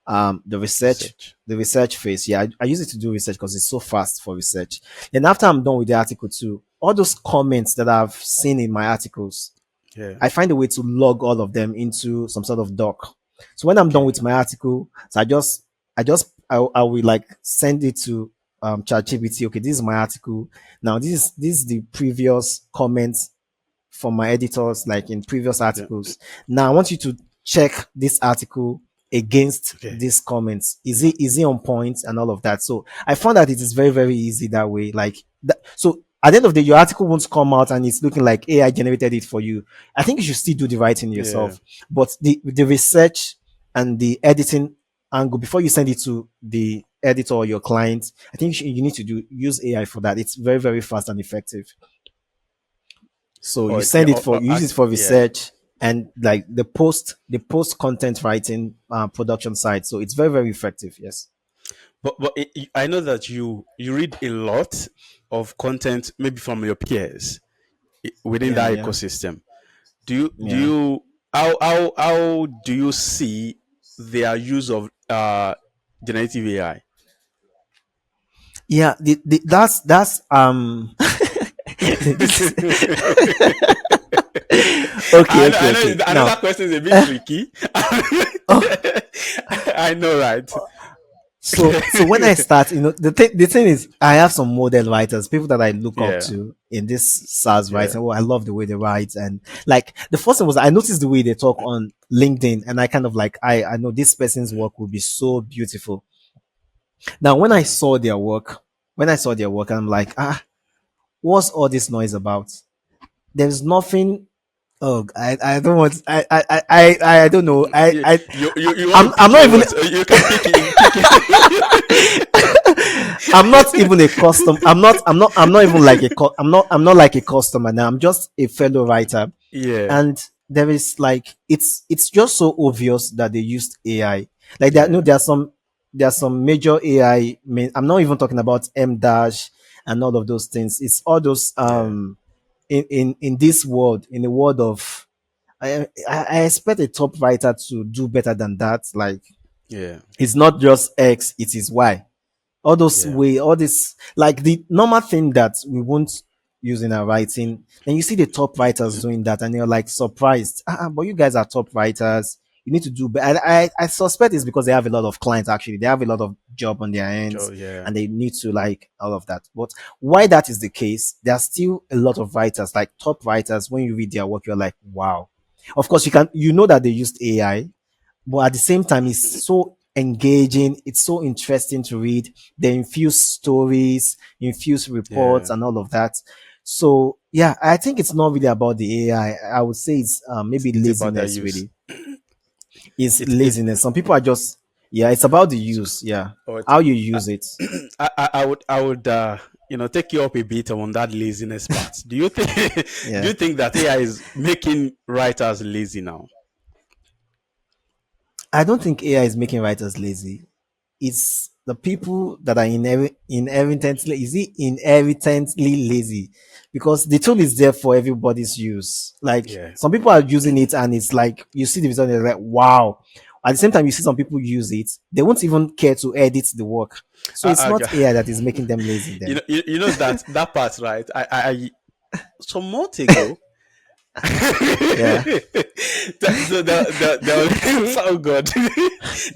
B: the research
A: Research.
B: the research phase. Yeah, I use it to do research because it's so fast for research. Then after I'm done with the article too, all those comments that I've seen in my articles,
A: Yeah.
B: I find a way to log all of them into some sort of doc. So when I'm done
A: Okay.
B: with my article, so I will like send it to ChatGPT. Okay, this is my article. Now this is the previous comments from my editors, like in previous
A: Yeah.
B: articles. Now I want you to check this article against
A: Okay.
B: these comments. Is it on point and all of that? So I found that it is very, very easy that way. Like that, so at the end of the day, your article won't come out and it's looking like AI generated it for you. I think you should still do the writing
A: Yeah.
B: yourself. But the research and the editing angle before you send it to the editor or your client, I think you need to use AI for that. It's very, very fast and effective. So you
A: Or yeah.
B: send it for, you use it for
A: Yeah.
B: research and like the post content writing production side. So it's very, very effective. Yes.
A: But I know that you read a lot of content, maybe from your peers within
B: Yeah.
A: that
B: Yeah.
A: ecosystem. Do you
B: Yeah.
A: how do you see their use of generative AI?
B: Yeah. That's this okay. Okay.
A: I
B: Okay.
A: know
B: Now,
A: another question is a bit tricky.
B: oh,
A: I know, right?
B: so when I start, the thing is, I have some model writers, people that I look up
A: Yeah.
B: to in this SaaS
A: Yeah.
B: writing. Oh, I love the way they write, and like the first thing was I noticed the way they talk on LinkedIn, and I kind of like I know this person's work will be so beautiful. Now,
A: Yeah.
B: when I saw their work, I'm like, what's all this noise about? There's nothing. Oh, I don't want. I don't know.
A: You, you want to
B: I'm
A: pick
B: not
A: a
B: even.
A: what? You can pick it. Pick it.
B: I'm not even a custom. I'm not even like I'm not like a customer now. I'm just a fellow writer,
A: Yeah.
B: and there is like it's just so obvious that they used AI. Like there, no,
A: Yeah.
B: there are some major AI. I'm not even talking about M dash and all of those things. It's all those
A: Yeah.
B: in this world, in the world of, I expect a top writer to do better than that. Like
A: Yeah.
B: it's not just X, it is Y.
A: Yeah.
B: All this, like the normal thing that we won't use in our writing, and you see the top writers doing that, and you're like surprised. But you guys are top writers. You need to do better. I suspect it's because they have a lot of clients. Actually, they have a lot of job on their hands,
A: Yeah.
B: and they need to like all of that. But why that is the case, there are still a lot of writers, like top writers. When you read their work, you're like, wow. Of course, you know that they used AI, but at the same time it's so engaging, it's so interesting to read. They infuse stories, infuse reports
A: Yeah.
B: and all of that. So Yeah, I think it's not really about the AI. I would say it's maybe
A: It's about their
B: laziness.
A: use.
B: Really, it's
A: It
B: laziness. Some people are just, yeah. It's about the
A: so,
B: use. Yeah,
A: or
B: how you use it.
A: I would take you up a bit on that laziness part. Do you think do
B: Yeah,
A: you think that AI is making writers lazy now?
B: I don't think AI is making writers lazy. It's the people that are inherently, is it inherently lazy? Because the tool is there for everybody's use. Like
A: Yeah.
B: some people are using it and it's like you see the result and you're like, wow. At the same time, you see some people use it, they won't even care to edit the work. So it's not
A: Okay.
B: AI that is making them lazy then.
A: You know that part, right? I some months ago.
B: Yeah.
A: Oh god,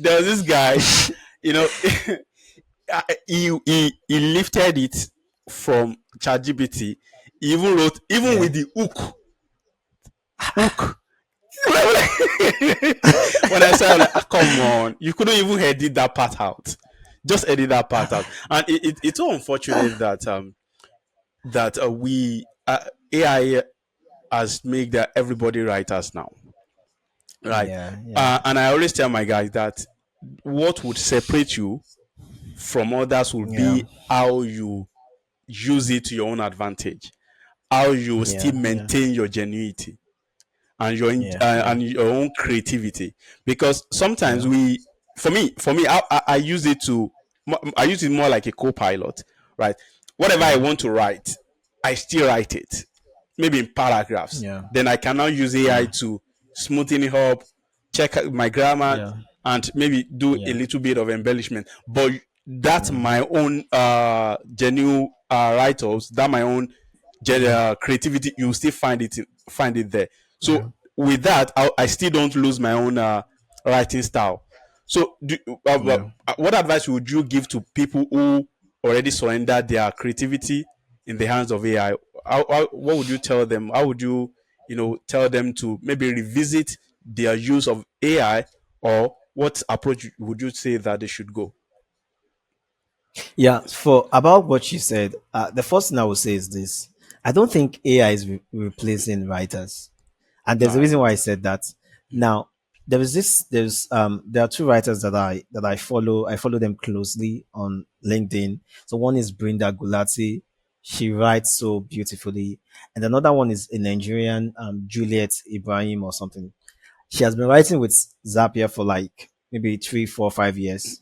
A: there was this guy, you know, he lifted it from ChatGPT. He even wrote even
B: Yeah.
A: with the hook. When I said, I'm like, ah, come on, you couldn't even edit that part out. Just edit that part out, and it's so unfortunate that we AI has made that everybody writers now, right?
B: Yeah. Yeah.
A: And I always tell my guys that what would separate you from others will
B: Yeah.
A: be how you use it to your own advantage, how you
B: Yeah.
A: still
B: Yeah.
A: maintain your genuity and
B: Yeah. Yeah.
A: and your own creativity. Because sometimes
B: Yeah.
A: for me, I use it to I use it more like a co-pilot, right? Whatever I
B: Yeah.
A: want to write, I still write it, maybe in paragraphs.
B: Yeah.
A: Then I can now use AI
B: Yeah.
A: to smoothen it up, check my grammar,
B: Yeah.
A: and maybe do a
B: Yeah.
A: little bit of embellishment. But that's
B: Yeah.
A: my own genuine write-ups, that my own
B: Yeah.
A: creativity. You still find it there.
B: Yeah.
A: So with that, I still don't lose my own writing style. So
B: Yeah.
A: what advice would you give to people who already surrendered their creativity in the hands of AI? What would you tell them? How would you, tell them to maybe revisit their use of AI, or what approach would you say that they should go?
B: Yeah, for about what you said, the first thing I would say is this: I don't think AI is replacing writers, and
A: No,
B: there's a
A: I
B: reason why
A: don't.
B: I said that. Now, there are two writers that I follow. I follow them closely on LinkedIn. So one is Brinda Gulati. She writes so beautifully, and another one is a Nigerian, Juliet Ibrahim or something. She has been writing with Zapier for like maybe 3, 4, 5 years.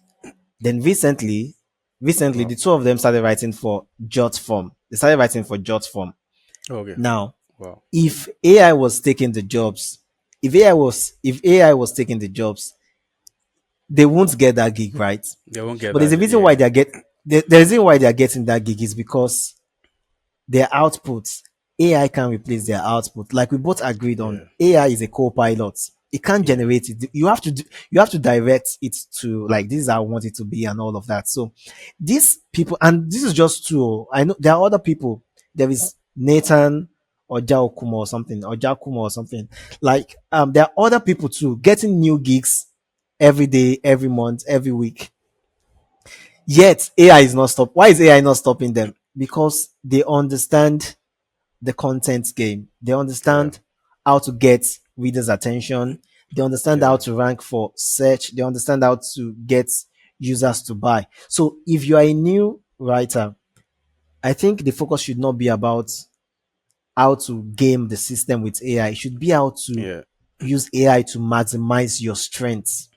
B: Then recently,
A: Wow.
B: the two of them started writing for Jot Form. They started writing for Jot Form.
A: Okay.
B: Now,
A: Wow.
B: if AI was taking the jobs, if AI was taking the jobs, they won't get that gig, right?
A: They won't get
B: But there's
A: that.
B: a reason why
A: Yeah.
B: the reason why they're getting that gig is because their output, AI can replace their output. Like we both agreed on,
A: Yeah.
B: AI is a co-pilot. It can't
A: Yeah.
B: generate it. You have to direct it to like this is how I want it to be and all of that. So these people, and this is just two. I know there are other people. There is Nathan or Jaokuma or something, or Jakuma or something. Like there are other people too getting new gigs every day, every month, every week. Yet AI is not stop. Why is AI not stopping them? Because they understand the content game. They
A: Yeah.
B: understand how to get readers' attention. They understand how
A: Yeah.
B: to rank for search. They understand how to get users to buy. So if you are a new writer, I think the focus should not be about how to game the system with AI. It should be how to
A: Yeah.
B: use AI to maximize your strengths.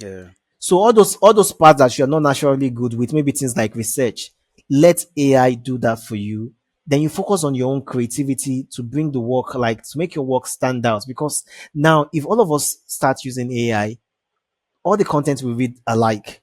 A: Yeah.
B: So all those parts that you're not naturally good with, maybe things like research, let AI do that for you. Then you focus on your own creativity to bring the work, like to make your work stand out. Because now, if all of us start using AI, all the content we read alike.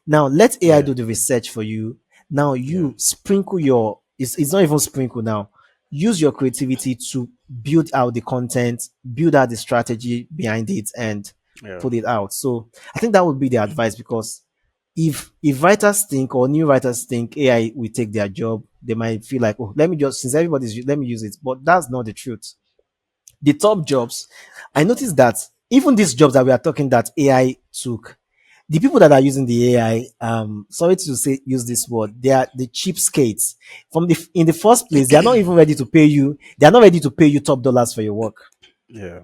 B: Now let AI
A: Yeah.
B: do the research for you. Now
A: Yeah.
B: you sprinkle your it's not even sprinkle now. Use your creativity to build out the content, build out the strategy behind it, and
A: Yeah.
B: put it out. So I think that would be the advice because if writers think or new writers think AI will take their job, they might feel like, oh, let me just since let me use it. But that's not the truth. The top jobs, I noticed that even these jobs that we are talking that AI took, The people that are using the AI, sorry to say use this word, they are the cheapskates. From the in the first place, they are not even ready to pay you. They are not ready to pay you top dollars for your work.
A: Yeah.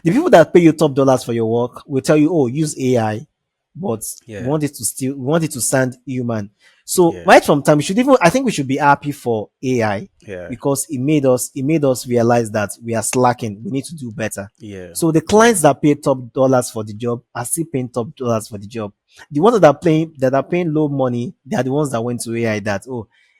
B: The people that pay you top dollars for your work will tell you, "Oh, use AI," but
A: Yeah.
B: we want it to sound human. So
A: Yeah.
B: right from time, we should even I think we should be happy for AI
A: Yeah.
B: because it made us realize that we are slacking. We need to do better.
A: Yeah.
B: So the
A: Yeah.
B: clients that pay top dollars for the job are still paying top dollars for the job. The ones that are paying low money, they are the ones that went to AI that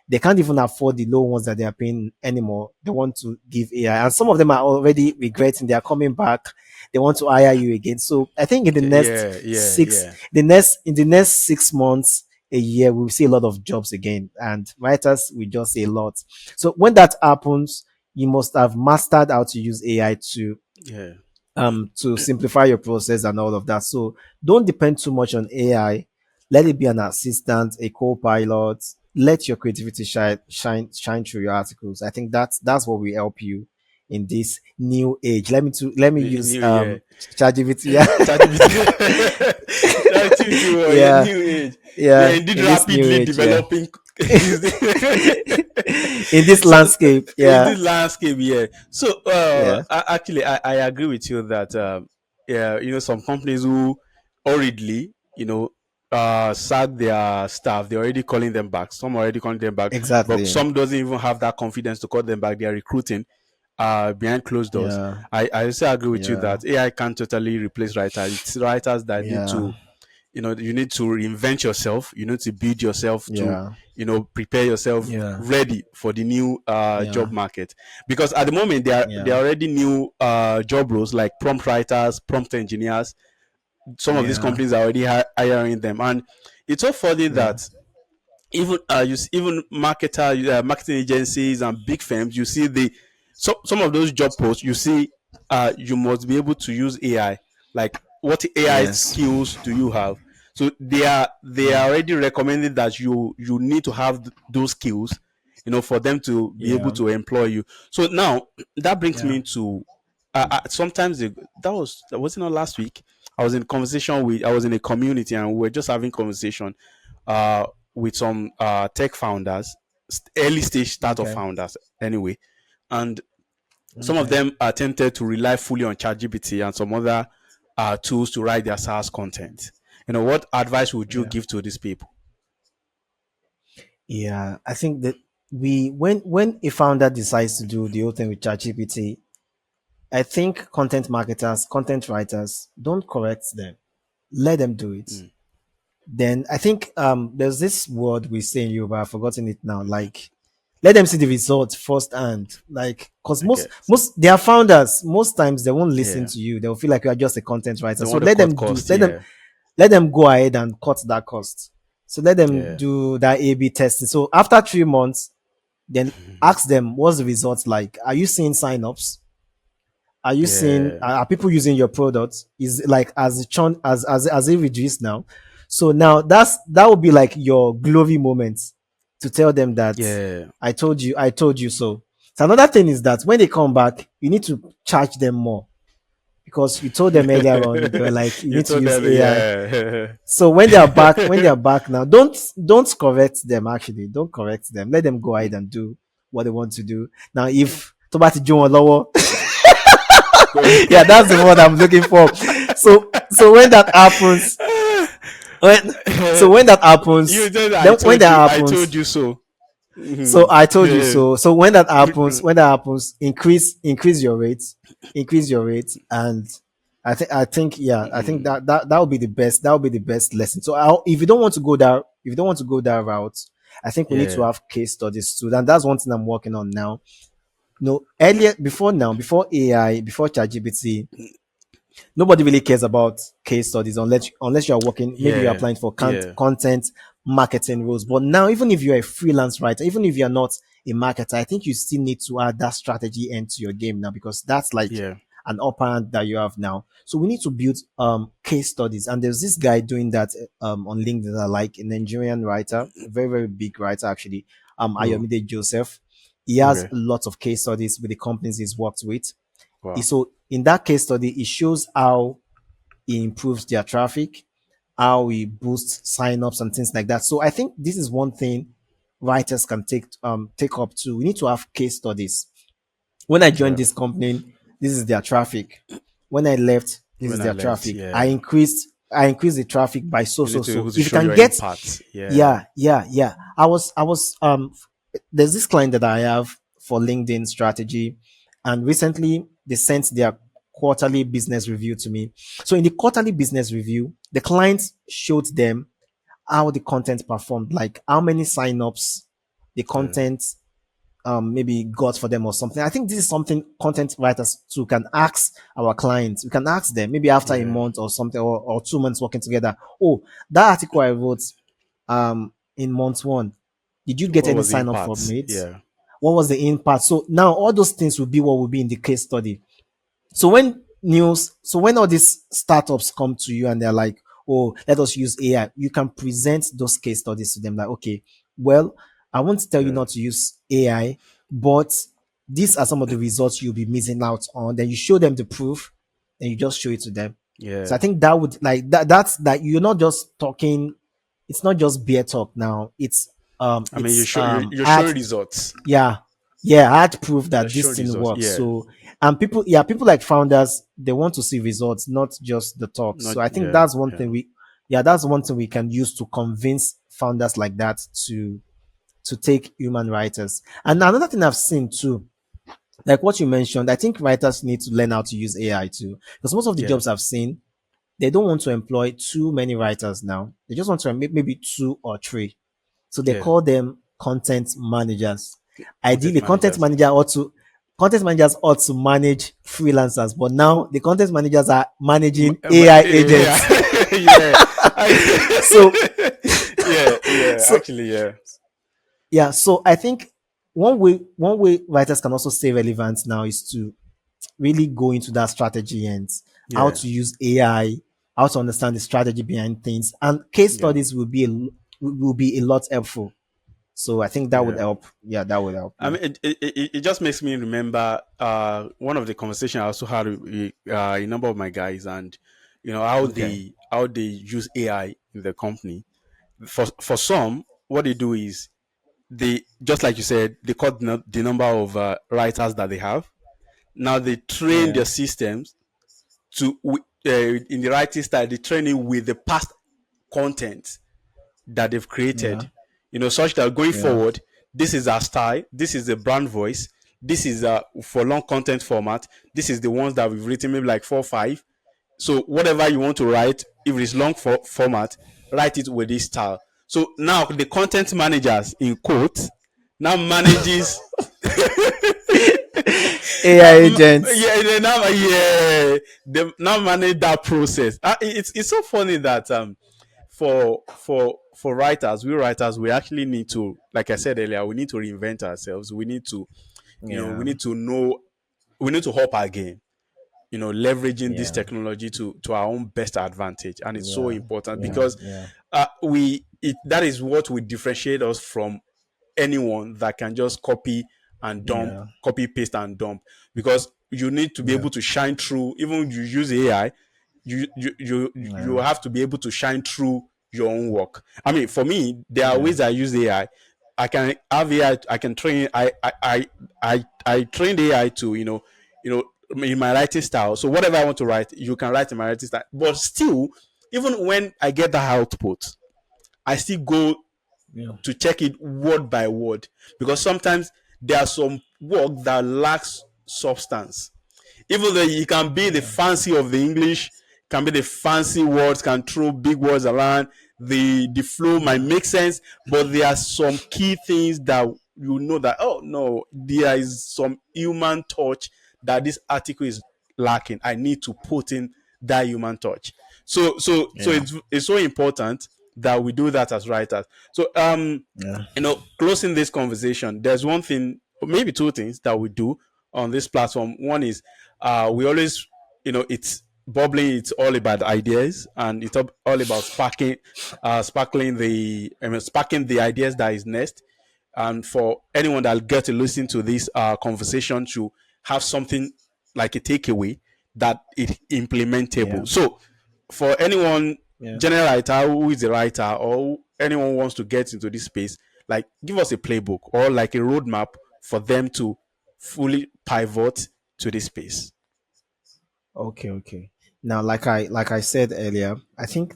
B: they can't even afford the low ones that they are paying anymore. They want to give AI. And some of them are already regretting. They are coming back. They want to hire you again. So I think
A: Yeah. Yeah. Yeah.
B: in the next 6 months, a year, we'll see a lot of jobs again. And writers will just see a lot. So when that happens, you must have mastered how to use AI
A: Yeah.
B: to simplify your process and all of that. So don't depend too much on AI. Let it be an assistant, a co-pilot. Let your creativity shine through your articles. I think that's what will help you in this new age. Let me use
A: New year.
B: ChatGPT. Yeah,
A: ChatGPT. ChatGPT. Oh, yeah,
B: yeah,
A: new age. We are
B: yeah.
A: indeed
B: In this new
A: rapidly
B: age, yeah.
A: developing.
B: In this
A: So
B: landscape,
A: in
B: yeah,
A: this landscape, yeah. So
B: yeah,
A: actually, I agree with you that yeah, some companies who hurriedly, sack their staff, they're already calling them back. Some are already calling them back, but
B: exactly.
A: some doesn't even have that confidence to call them back. They are recruiting behind closed doors.
B: Yeah,
A: I also agree with you
B: yeah,
A: that AI can't totally replace writers. It's writers that need
B: yeah,
A: to, you need to reinvent yourself. You need to build yourself to,
B: yeah,
A: prepare yourself
B: yeah,
A: ready for the new
B: yeah,
A: job market. Because at the moment there
B: yeah,
A: are already new job roles like prompt writers, prompt engineers. Some of these
B: yeah,
A: companies are already hiring them, and it's so funny
B: yeah,
A: that even marketing agencies and big firms, you see some of those job posts, you see you must be able to use AI. Like, what AI
B: yes,
A: skills do you have? So they are
B: yeah,
A: already recommending that you need to have those skills, for them to be able
B: yeah,
A: to employ you. So now that brings
B: yeah,
A: me to sometimes that was not last week. I was in a community, and we were just having conversation uh with some tech founders, early stage startup
B: okay,
A: founders anyway. And some of
B: okay.
A: them attempted to rely fully on ChatGPT and some other tools to write their SaaS content. What advice would you
B: Yeah.
A: give to these people?
B: Yeah, I think that when a founder decides to do the whole thing with ChatGPT, I think content marketers, content writers, don't correct them. Let them do it.
A: Mm,
B: Then I think there's this word we say in Yoruba, I've forgotten it now. Like, let them see the results firsthand. Like, cause
A: I guess.
B: most they are founders. Most times they won't listen
A: Yeah.
B: to you. They'll feel like you are just a content writer.
A: They
B: So
A: want to cut costs. Yeah.
B: let them go ahead and cut that cost. So let them
A: Yeah.
B: do that A/B testing. So after 3 months, then ask them what's the results like. Are you seeing signups? Are you seeing
A: Yeah.
B: are people using your product? Is like as it churn as it reduced now? So now that would be like your glory moment to tell them that
A: Yeah.
B: I told you so. So another thing is that when they come back, you need to charge them more because you told them earlier on they were like you
A: You
B: need to
A: told
B: use
A: them,
B: AI.
A: yeah.
B: So when they are back now, don't correct them actually. Don't correct them. Let them go ahead and do what they want to do. Now if Tobati John Lowo, yeah, that's the word I'm looking for. So when that happens, when when that
A: You
B: happens,
A: said,
B: then when that
A: I told
B: happens,
A: you so.
B: so
A: Mhm.
B: I told you
A: Yeah.
B: so. So when that happens, increase your rates, increase your rates, and I think yeah, I think
A: Mhm.
B: that would be the best. That would be the best lesson. So if you don't want to go that if you don't want to go that route, I think we need to
A: Yeah.
B: have case studies too, and that's one thing I'm working on now. No, earlier before now, before AI, before ChatGPT, nobody really cares about case studies unless you are working, maybe you're
A: Yeah.
B: applying for
A: Yeah.
B: content marketing roles. But now, even if you're a freelance writer, even if you're not a marketer, I think you still need to add that strategy into your game now because that's like
A: Yeah.
B: an upper hand that you have now. So we need to build case studies. And there's this guy doing that on LinkedIn that I like, a Nigerian writer, a very, very big writer actually,
A: Oh.
B: Ayomide Joseph. He has
A: Okay.
B: lots of case studies with the companies he's worked with.
A: Wow.
B: So in that case study, it shows how it improves their traffic, how we boost signups and things like that. So I think this is one thing writers can take up to. We need to have case studies. When I joined
A: Yeah.
B: this company, this is their traffic. When I left, this is
A: When I
B: their
A: left,
B: traffic. I
A: yeah,
B: increased I increased the traffic by so
A: you
B: so
A: need to be
B: so.
A: able to
B: If you
A: show
B: can
A: your
B: get,
A: impact. Yeah,
B: yeah. I was there's this client that I have for LinkedIn strategy, and recently they sent their quarterly business review to me. So in the quarterly business review, the client showed them how the content performed, like how many signups the
A: yeah,
B: content maybe got for them or something. I think this is something content writers too can ask our clients. We can ask them maybe after a
A: yeah.
B: month or something, or 2 months working together. Oh, that article I wrote in month one, did you get
A: What
B: any
A: was the
B: sign up from
A: impact?
B: it?
A: Yeah,
B: What was the impact? So now all those things will be what will be in the case study. So when all these startups come to you and they're like, oh, let us use AI, you can present those case studies to them like, okay, well, I won't tell you
A: yeah,
B: not to use AI, but these are some of the results you'll be missing out on. Then you show them the proof, and you just show it to them. So I
A: yeah.
B: think that would like that's that you're not just talking, it's not just beer talk now.
A: I mean, you're
B: hard,
A: showing results.
B: yeah, yeah, I had to prove
A: You're
B: that this
A: showing
B: thing
A: results.
B: works.
A: Yeah,
B: So, and people, yeah, people like founders, they want to see results, not just the talk.
A: not
B: So I think
A: yeah,
B: that's one
A: yeah,
B: thing that's one thing we can use to convince founders like that to take human writers. And another thing I've seen too, like what you mentioned, I think writers need to learn how to use AI too, because most of the
A: yeah,
B: jobs I've seen, they don't want to employ too many writers now. They just want to maybe two or three. So they
A: yeah.
B: call them content managers.
A: Content
B: Ideally,
A: managers.
B: content managers ought to manage freelancers, but now the content managers are managing
A: But
B: AI
A: yeah,
B: agents.
A: yeah,
B: So
A: yeah, yeah.
B: so
A: Actually, yeah,
B: yeah, so I think one way writers can also stay relevant now is to really go into that strategy and how
A: yeah,
B: to use AI, how to understand the strategy behind things, and case
A: yeah,
B: studies will be a lot helpful. So I think that would
A: yeah.
B: help. Yeah, that would help.
A: I
B: Yeah.
A: mean, it just makes me remember one of the conversation I also had with a number of my guys, and how
B: Okay.
A: they use AI in the company. For some, what they do is they, just like you said, they cut the number of writers that they have. Now they train
B: Yeah.
A: their systems to in the writing style. They train it with the past content that they've
B: Yeah.
A: created, such that going
B: Yeah.
A: forward, this is our style, this is the brand voice, this is for long content format, this is the ones that we've written, maybe like 4 or 5. So whatever you want to write, if it's long format, write it with this style. So now the content managers, in quotes, now manages
B: AI agents.
A: yeah, they now manage that process. It's so funny that for writers, we actually need to, like I said earlier, we need to reinvent ourselves. We need to, we
B: Yeah.
A: need to know, we need to up our game, leveraging this
B: Yeah.
A: technology to our own best advantage. And it's so
B: Yeah.
A: important
B: Yeah.
A: because
B: Yeah.
A: that is what will differentiate us from anyone that can just
B: Yeah.
A: copy paste and dump, because you need to be
B: Yeah.
A: able to shine through. Even if you use AI, you
B: Yeah.
A: have to be able to shine through your own work. I mean, for me, there are
B: Yeah.
A: ways I use AI. I can have AI. I can train. I trained AI to in my writing style. So whatever I want to write, you can write in my writing style. But still, even when I get that output, I still go
B: Yeah.
A: to check it word by word, because sometimes there are some work that lacks substance. Even though you can be the
B: Yeah.
A: fancy of the English, can be the fancy words, can throw big words around, the flow might
B: Yeah.
A: make sense, but there are some key things that that, oh no, there is some human touch that this article is lacking. I need to put in that human touch. So
B: Yeah.
A: it's so important that we do that as writers. So
B: Yeah.
A: closing this conversation, there's one thing, or maybe two things that we do on this platform. One is we always, it's bubbling. It's all about ideas, and it's all about sparking the ideas that is next. And for anyone that'll get to listen to this conversation, to have something like a takeaway that is
B: Yeah.
A: implementable. So for anyone
B: Yeah.
A: general writer who is a writer or anyone who wants to get into this space, like give us a playbook or like a roadmap for them to fully pivot to this space.
B: Okay, okay. Now, like I said earlier, I think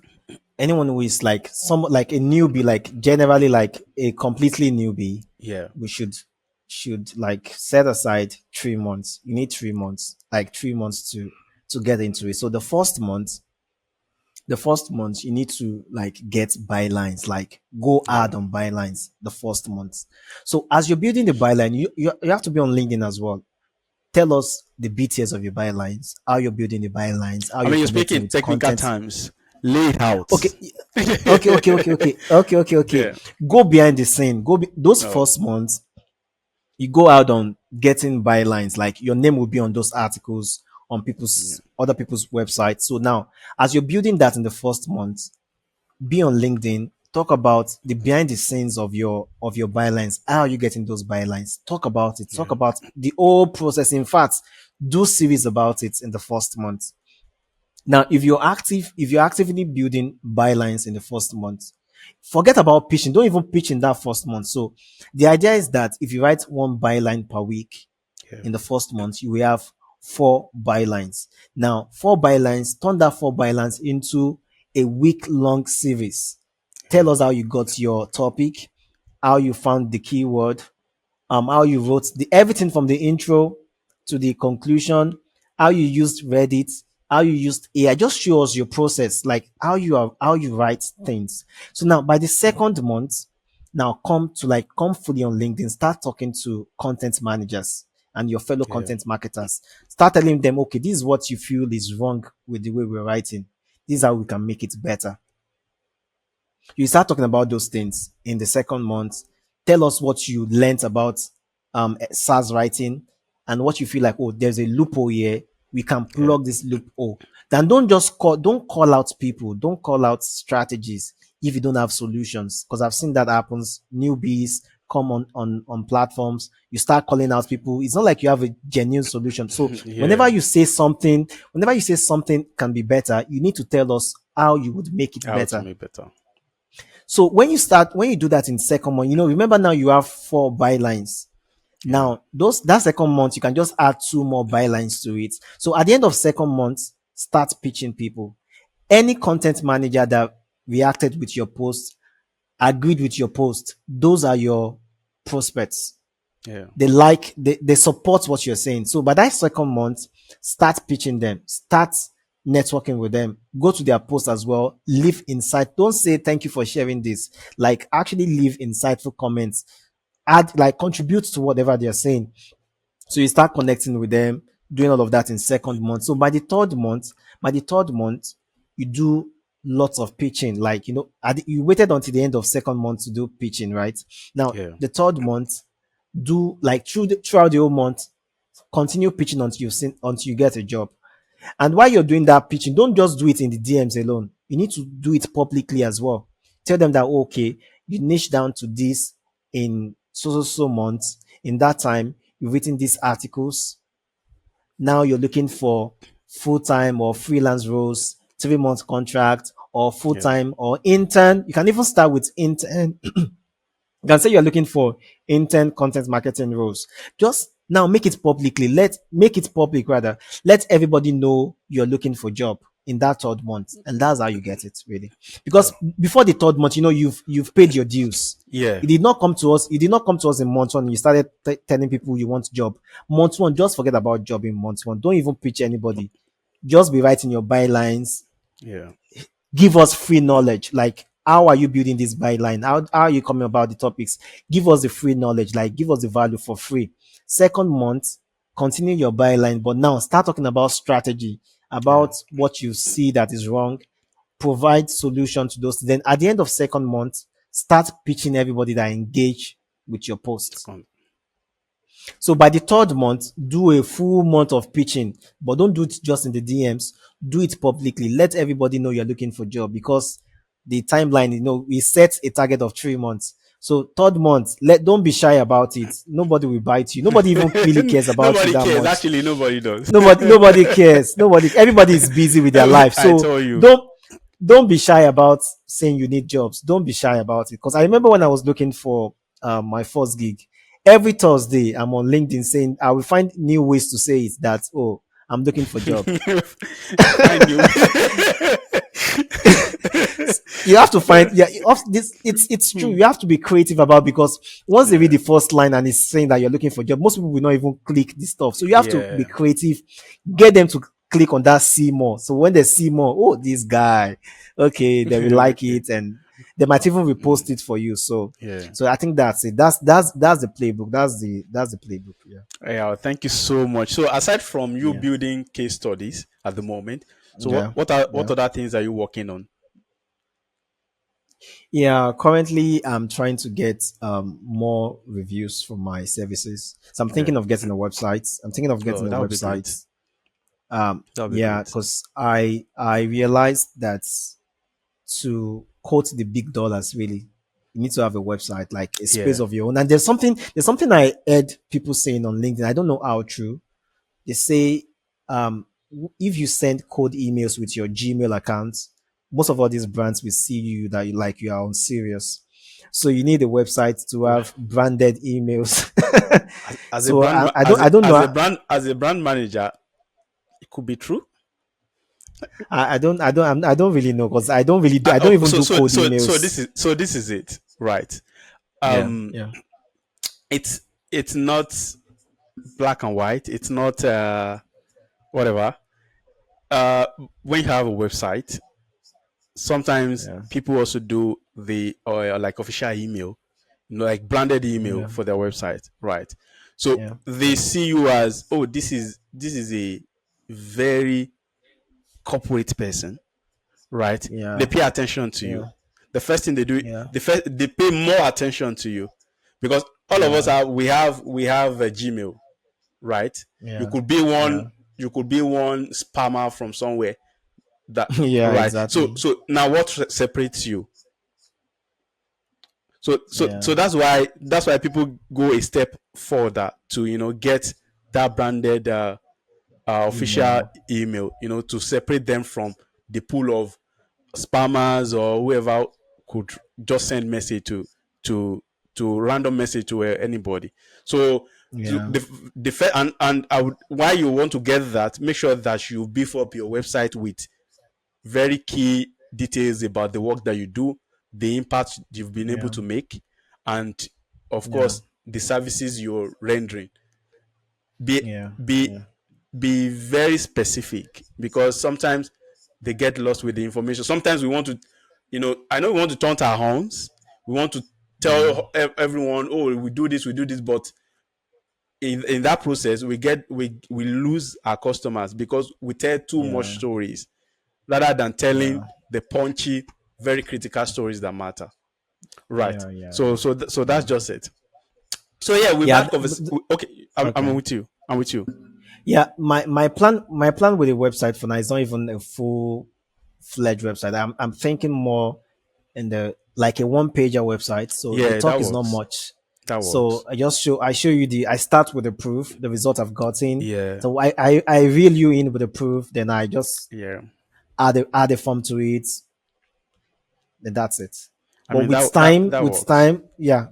B: anyone who is like some like a newbie, like generally like a completely newbie,
A: Yeah,
B: we should like set aside 3 months. You need 3 months, like 3 months to get into it. So the first month you need to like get bylines, like go
A: yeah,
B: hard on bylines the first month. So as you're building the byline, you have to be on LinkedIn as well. Tell us the details of your bylines, how you're building the bylines, how
A: I
B: you're
A: mean, you're speaking
B: connecting
A: in
B: with
A: technical
B: content.
A: terms. Lay it out.
B: Okay, okay.
A: Yeah.
B: Go behind the scene. Those
A: Oh,
B: first months, you go out on getting bylines. Like your name will be on those articles on
A: yeah,
B: people's other people's websites. So now, as you're building that in the first month, be on LinkedIn. Talk about the behind the scenes of your bylines. How are you getting those bylines? Talk about it. Talk
A: yeah,
B: about the whole process. In fact, do series about it in the first month. Now, if you're actively building bylines in the first month, forget about pitching. Don't even pitch in that first month. So the idea is that if you write one byline per week
A: yeah,
B: in the first month, you will have four bylines. Now, four bylines, turn that four bylines into a week long series.
A: yeah,
B: Tell us how you got your topic, how you found the keyword, how you wrote the everything from the intro to the conclusion, how you used Reddit, how you used AI. Just show us your process, like how you write things. So now by the second month, now come fully on LinkedIn, start talking to content managers and your fellow
A: yeah,
B: content marketers. Start telling them, okay, this is what you feel is wrong with the way we're writing. This is how we can make it better. You start talking about those things in the second month. Tell us what you learned about SaaS writing and what you feel like, oh, there's a loophole here. We can
A: yeah.
B: plug this loophole. Then don't call out people. Don't call out strategies if you don't have solutions. Because I've seen that happens. Newbies come on platforms. You start calling out people. It's not like you have a genuine solution. So
A: Yeah.
B: whenever you say something can be better, you need to tell us how you would make it
A: How to
B: better.
A: make better.
B: So when you do that in second month, remember now you have four bylines.
A: Yeah,
B: Now, that second month, you can just add two more bylines to it. So at the end of second month, start pitching people. Any content manager that reacted with your post, agreed with your post, those are your prospects.
A: yeah,
B: They support what you're saying. So by that second month, start pitching them, start networking with them, go to their post as well, leave insight. Don't say thank you for sharing this. Like actually leave insightful comments, add like contribute to whatever they're saying. So you start connecting with them, doing all of that in second month. So by the third month, you do lots of pitching. Like you waited until the end of second month to do pitching, right? Now
A: yeah,
B: the third month, do like throughout the whole month, continue pitching until you get a job. And while you're doing that pitching, don't just do it in the DMs alone. You need to do it publicly as well. Tell them that okay, you niche down to this in so months. In that time, you've written these articles. Now you're looking for full time or freelance roles, 3 month contract, or full
A: yeah.
B: time or intern. You can even start with intern. You can say you're looking for intern content marketing roles. Just now make it public rather. Let everybody know you're looking for job in that third month. And that's how you get it really. Because
A: Oh,
B: before the third month, you've paid your dues.
A: yeah,
B: You did not come to us in month one. You started telling people you want job. Month one, just forget about job in month one. Don't even pitch anybody. Just be writing your bylines.
A: yeah,
B: Give us free knowledge. Like, how are you building this byline? How are you coming about the topics? Give us the free knowledge. Like, give us the value for free. Second month, continue your byline, but now start talking about strategy,
A: yeah.
B: about what you see that is wrong. Provide solution to those. Then at the end of second month, start pitching everybody that engage with your posts.
A: Con-
B: So by the third month, do a full month of pitching, but don't do it just in the DMs. Do it publicly. Let everybody know you're looking for a job because the timeline, we set a target of 3 months. So third month, don't be shy about it. Nobody will bite you. Nobody even really cares about you
A: Nobody
B: that
A: cares.
B: much.
A: Actually, nobody does.
B: Nobody cares. Everybody is busy with their life.
A: I
B: So
A: told you.
B: don't. don't be shy about saying you need jobs. Don't be shy about it. Because I remember when I was looking for my first gig, every Thursday I'm on LinkedIn saying I will find new ways to say it that, oh, I'm looking for job.
A: Find you.
B: You have to find, yeah, this, it's true. You have to be creative about, because once they read
A: Yeah,
B: the first line and it's saying that you're looking for job, most people will not even click this stuff. So you have to be
A: yeah,
B: creative, get them to click on that see more. So when they see more, oh, this guy, okay, they will like
A: okay.
B: it, and they might even
A: Mm,
B: repost it for you. So
A: yeah.
B: I think that's it. That's the playbook. That's the playbook. Yeah.
A: Yeah, thank you so much. So aside from you
B: Yeah.
A: building case studies at the moment, so
B: Yeah.
A: what
B: Yeah.
A: other things are you working on?
B: Yeah, currently I'm trying to get more reviews from my services. So I'm
A: Yeah.
B: thinking of getting a website. I'm thinking of getting
A: Oh,
B: a
A: that would be great.
B: website.
A: That would be
B: Yeah,
A: great.
B: because I realized that to quote the big dollars, really, you need to have a website, like a space
A: Yeah.
B: of your own. And there's something I heard people saying on LinkedIn. I don't know how true. They say if you send cold emails with your Gmail account, most of all these brands will see you that you are on serious. So you need a website to
A: Well,
B: have branded emails.
A: as a
B: So
A: brand
B: I don't I don't know.
A: as a brand manager, it could be true.
B: I don't really know, because I don't even do cold emails.
A: This is it, right?
B: Yeah,
A: Um,
B: yeah,
A: it's not black and white. It's not whatever. Uh, when you have a website, sometimes
B: yeah,
A: people also do the or like official email, like branded email
B: yeah,
A: for their website, right? So
B: yeah,
A: they see you as, oh, this is a very corporate person, right? They
B: yeah,
A: pay attention to you.
B: yeah,
A: The first thing they do,
B: yeah,
A: they pay more attention to you because all of us
B: yeah,
A: are we have a Gmail, right? You
B: yeah,
A: could be one
B: yeah,
A: you could be one spammer from somewhere that
B: yeah,
A: right. So
B: exactly.
A: now what separates you? So
B: Yeah,
A: that's why people go a step further to get that branded official
B: email.
A: email, to separate them from the pool of spammers or whoever could just send message to random message to anybody. So
B: Yeah,
A: and I would, why you want to get that, make sure that you beef up your website with very key details about the work that you do, the impact you've been able
B: yeah,
A: to make, and of
B: yeah,
A: course the services you're rendering. Be
B: yeah,
A: be
B: yeah,
A: be very specific because sometimes they get lost with the information. Sometimes we want to, I know we want to taunt our horns. We want to
B: yeah,
A: tell everyone, oh, we do this, but in that process, we lose our customers because we tell too much
B: yeah,
A: stories rather than telling
B: yeah,
A: the punchy, very critical stories that matter. Right.
B: yeah, yeah,
A: So that's
B: yeah.
A: just it. So yeah, we've
B: Yeah,
A: had convers. Okay, I'm
B: okay.
A: with you. I'm with you.
B: Yeah, my plan with the website for now is not even a full fledged website. I'm thinking more in the like a one pager website. So the
A: Yeah, that
B: talk is not
A: works.
B: much.
A: That
B: So
A: works.
B: I show you I start with the proof, the result I've gotten.
A: Yeah,
B: So I reel you in with the proof, then I just
A: yeah.
B: add a form to it, then that's it.
A: I
B: But
A: mean that works.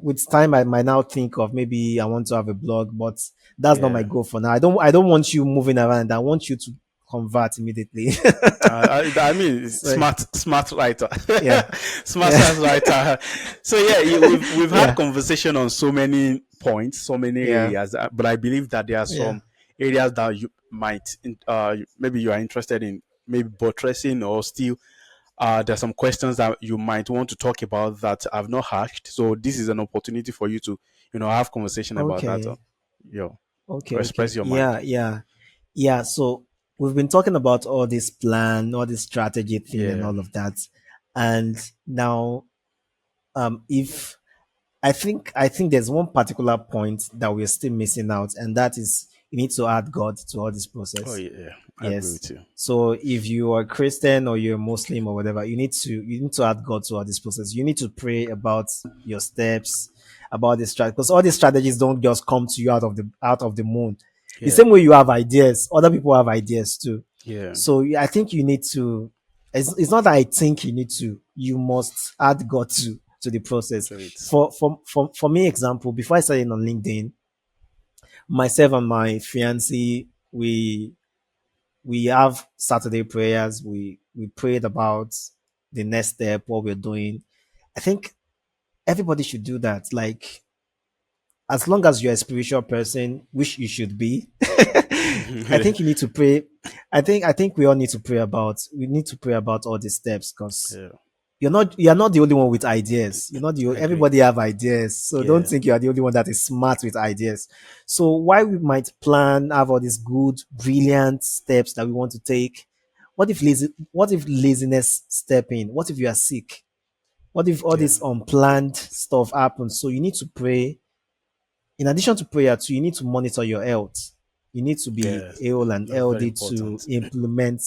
B: with time, I might now think of maybe I want to have a blog, but that's not my
A: Yeah.
B: goal for now. I don't want you moving around. I want you to convert immediately.
A: I mean,
B: So
A: smart writer,
B: yeah,
A: smart
B: yeah,
A: SaaS writer. So yeah, we've had
B: yeah,
A: conversation on so many points, so many
B: yeah,
A: areas, but I believe that there are
B: yeah.
A: some areas that you might, maybe you are interested in, maybe buttressing or still. There's some questions that you might want to talk about that I've not hashed. So this is an opportunity for you to, have conversation about that.
B: Okay,
A: Yo,
B: okay,
A: or express
B: okay.
A: your mind.
B: Yeah, yeah, yeah. So we've been talking about all this plan, all this strategy thing, and
A: Yeah,
B: all of that, and now if I think there's one particular point that we're still missing out, and that is you need to add God to all this
A: oh
B: process.
A: yeah, yeah. I agree
B: Yes.
A: with you.
B: So if you are Christian or you're Muslim or whatever, you need to add God to all this process. You need to pray about your steps, about this strategy, because all these strategies don't just come to you out of the moon. The
A: Yeah,
B: same way you have ideas, other people have ideas too.
A: yeah.
B: So I think you need to it's not that I think you need to. You must add God to the process.
A: So it's
B: For me, example, before I started on LinkedIn, myself and my fiancée, we have Saturday prayers. We prayed about the next step, what we're doing. I think everybody should do that. Like, as long as you're a spiritual person, which you should be, I think you need to pray. I think we all need to pray about. We need to pray about all these steps because
A: yeah,
B: you're not the only one with ideas. You're not the
A: I agree.
B: everybody have ideas. So don't
A: Yeah,
B: think you are the only one that is smart with ideas. So why we might plan, have all these good, brilliant steps that we want to take. What if laziness step in? What if you are sick? What if all
A: yeah,
B: this unplanned stuff happens? So you need to pray. In addition to prayer, too, you need to monitor your health. You need to be
A: yeah.
B: ill and
A: That's very
B: healthy to
A: important.
B: implement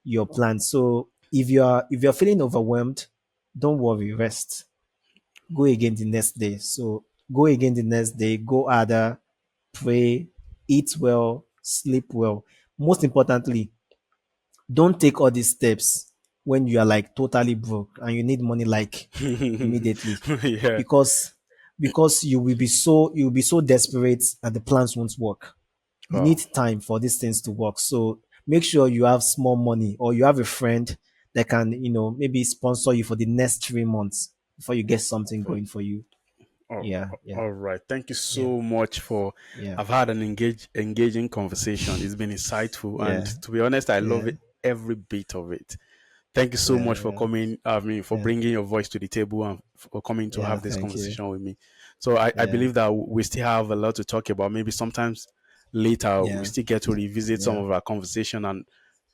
B: your plan. So if you're feeling overwhelmed, don't worry, rest. Go again the next day. So go again the next day, go harder, pray, eat well, sleep well. Most importantly, don't take all these steps when you are like totally broke and you need money like immediately
A: Yeah.
B: because you will be so desperate and the plans won't work. You
A: Oh,
B: need time for these things to work. So make sure you have small money or you have a friend that can, maybe sponsor you for the next 3 months before you get something going for you.
A: oh,
B: Yeah, yeah,
A: all right. Thank you
B: yeah,
A: so much for.
B: yeah,
A: I've had an engaging conversation. It's been insightful, and
B: yeah,
A: to be honest, I love
B: yeah,
A: it every bit of it. Thank you so much for
B: yeah,
A: coming. I mean, for
B: yeah,
A: bringing your voice to the table and for coming to
B: yeah.
A: have this
B: Thank you.
A: conversation with me. So I
B: Yeah,
A: believe that we still have a lot to talk about. Maybe sometimes later we
B: yeah,
A: still get to revisit some
B: yeah,
A: of our conversation, and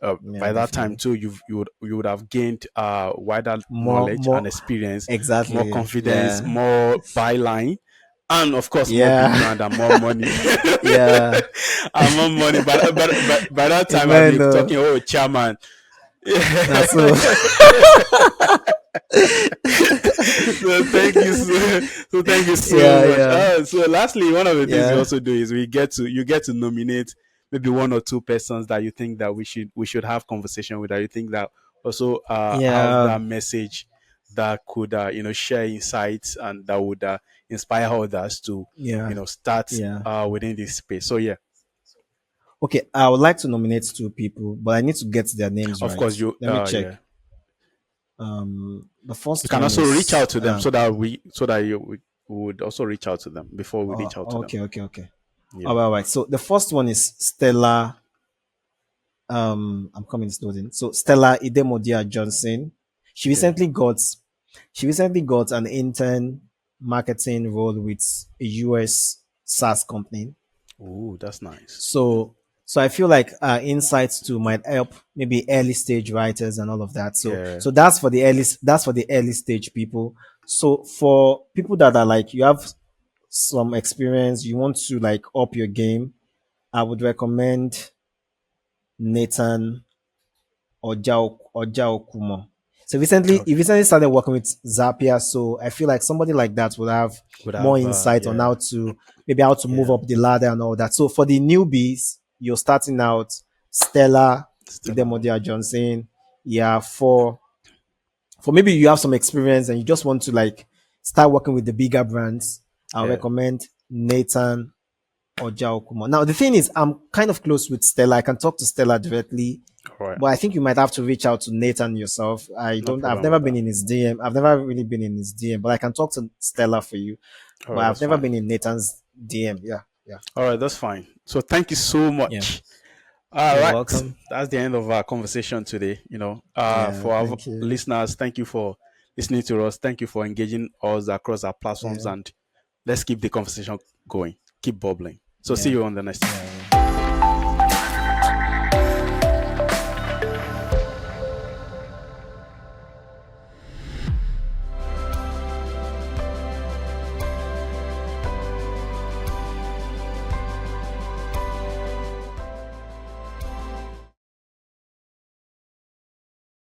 B: yeah.
A: by that time
B: Definitely.
A: too, you would have gained wider
B: More,
A: knowledge and
B: more.
A: experience, more
B: Exactly.
A: confidence,
B: Yeah,
A: more byline, and of course more big
B: yeah,
A: brand and more money.
B: yeah.
A: And more money. But by that time, I'll
B: Amen.
A: be talking, oh, chairman.
B: Now so.
A: So thank you so thank you so
B: Yeah,
A: much.
B: yeah,
A: So lastly, one of the things we
B: yeah,
A: also do is you get to nominate maybe one or two persons that you think that we should have conversation with, that you think that also have
B: yeah,
A: that message that could share insights and that would inspire others to
B: yeah,
A: start
B: yeah.
A: within this space. So yeah,
B: Okay, I would like to nominate two people, but I need to get their names
A: of
B: right.
A: course you
B: Let me check.
A: yeah,
B: The
A: you
B: first
A: can
B: one
A: also reach out
B: is
A: to them so that we would also reach out to them before we reach out to them.
B: okay, okay, okay.
A: Yeah.
B: All right. So the first one is Stella. I'm coming to loading. So Stella Idemodia Johnson. She
A: Okay.
B: recently got she recently got an intern marketing role with a US SaaS company.
A: Ooh, that's nice.
B: So I feel like insights too might help maybe early stage writers and all of that. So
A: Yeah.
B: so that's for the early stage people. So for people that are like you have some experience, you want to like up your game, I would recommend Nathan Ojaokumo. So recently, he
A: Okay.
B: recently started working with Zapier. So I feel like somebody like that would have
A: Would
B: more
A: have
B: insight on
A: yeah.
B: how to move
A: Yeah.
B: up the ladder and all that. So for the newbies, you're starting out, Stella,
A: Stella.
B: Idemodia Johnson. Yeah, for maybe you have some experience and you just want to like start working with the bigger brands, I'll
A: Yeah.
B: recommend Nathan Ojaokumo. Now the thing is, I'm kind of close with Stella. I can talk to Stella directly,
A: All right.
B: but I think you might have to reach out to Nathan yourself.
A: No
B: I've
A: problem
B: never
A: with
B: been
A: that.
B: in his DM. I've never really been in his DM, but I can talk to Stella for you.
A: All
B: But
A: right,
B: I've
A: that's
B: never
A: fine.
B: been in Nathan's DM. Yeah, yeah,
A: All right, that's fine. So thank you so
B: yeah.
A: much. All
B: You're
A: right.
B: welcome.
A: That's the end of our conversation today.
B: Yeah,
A: For our
B: thank you.
A: listeners, thank you for listening to us. Thank you for engaging us across our platforms,
B: Yeah,
A: and let's keep the conversation going. Keep bubbling. So see
B: yeah,
A: you on the next one.
B: yeah.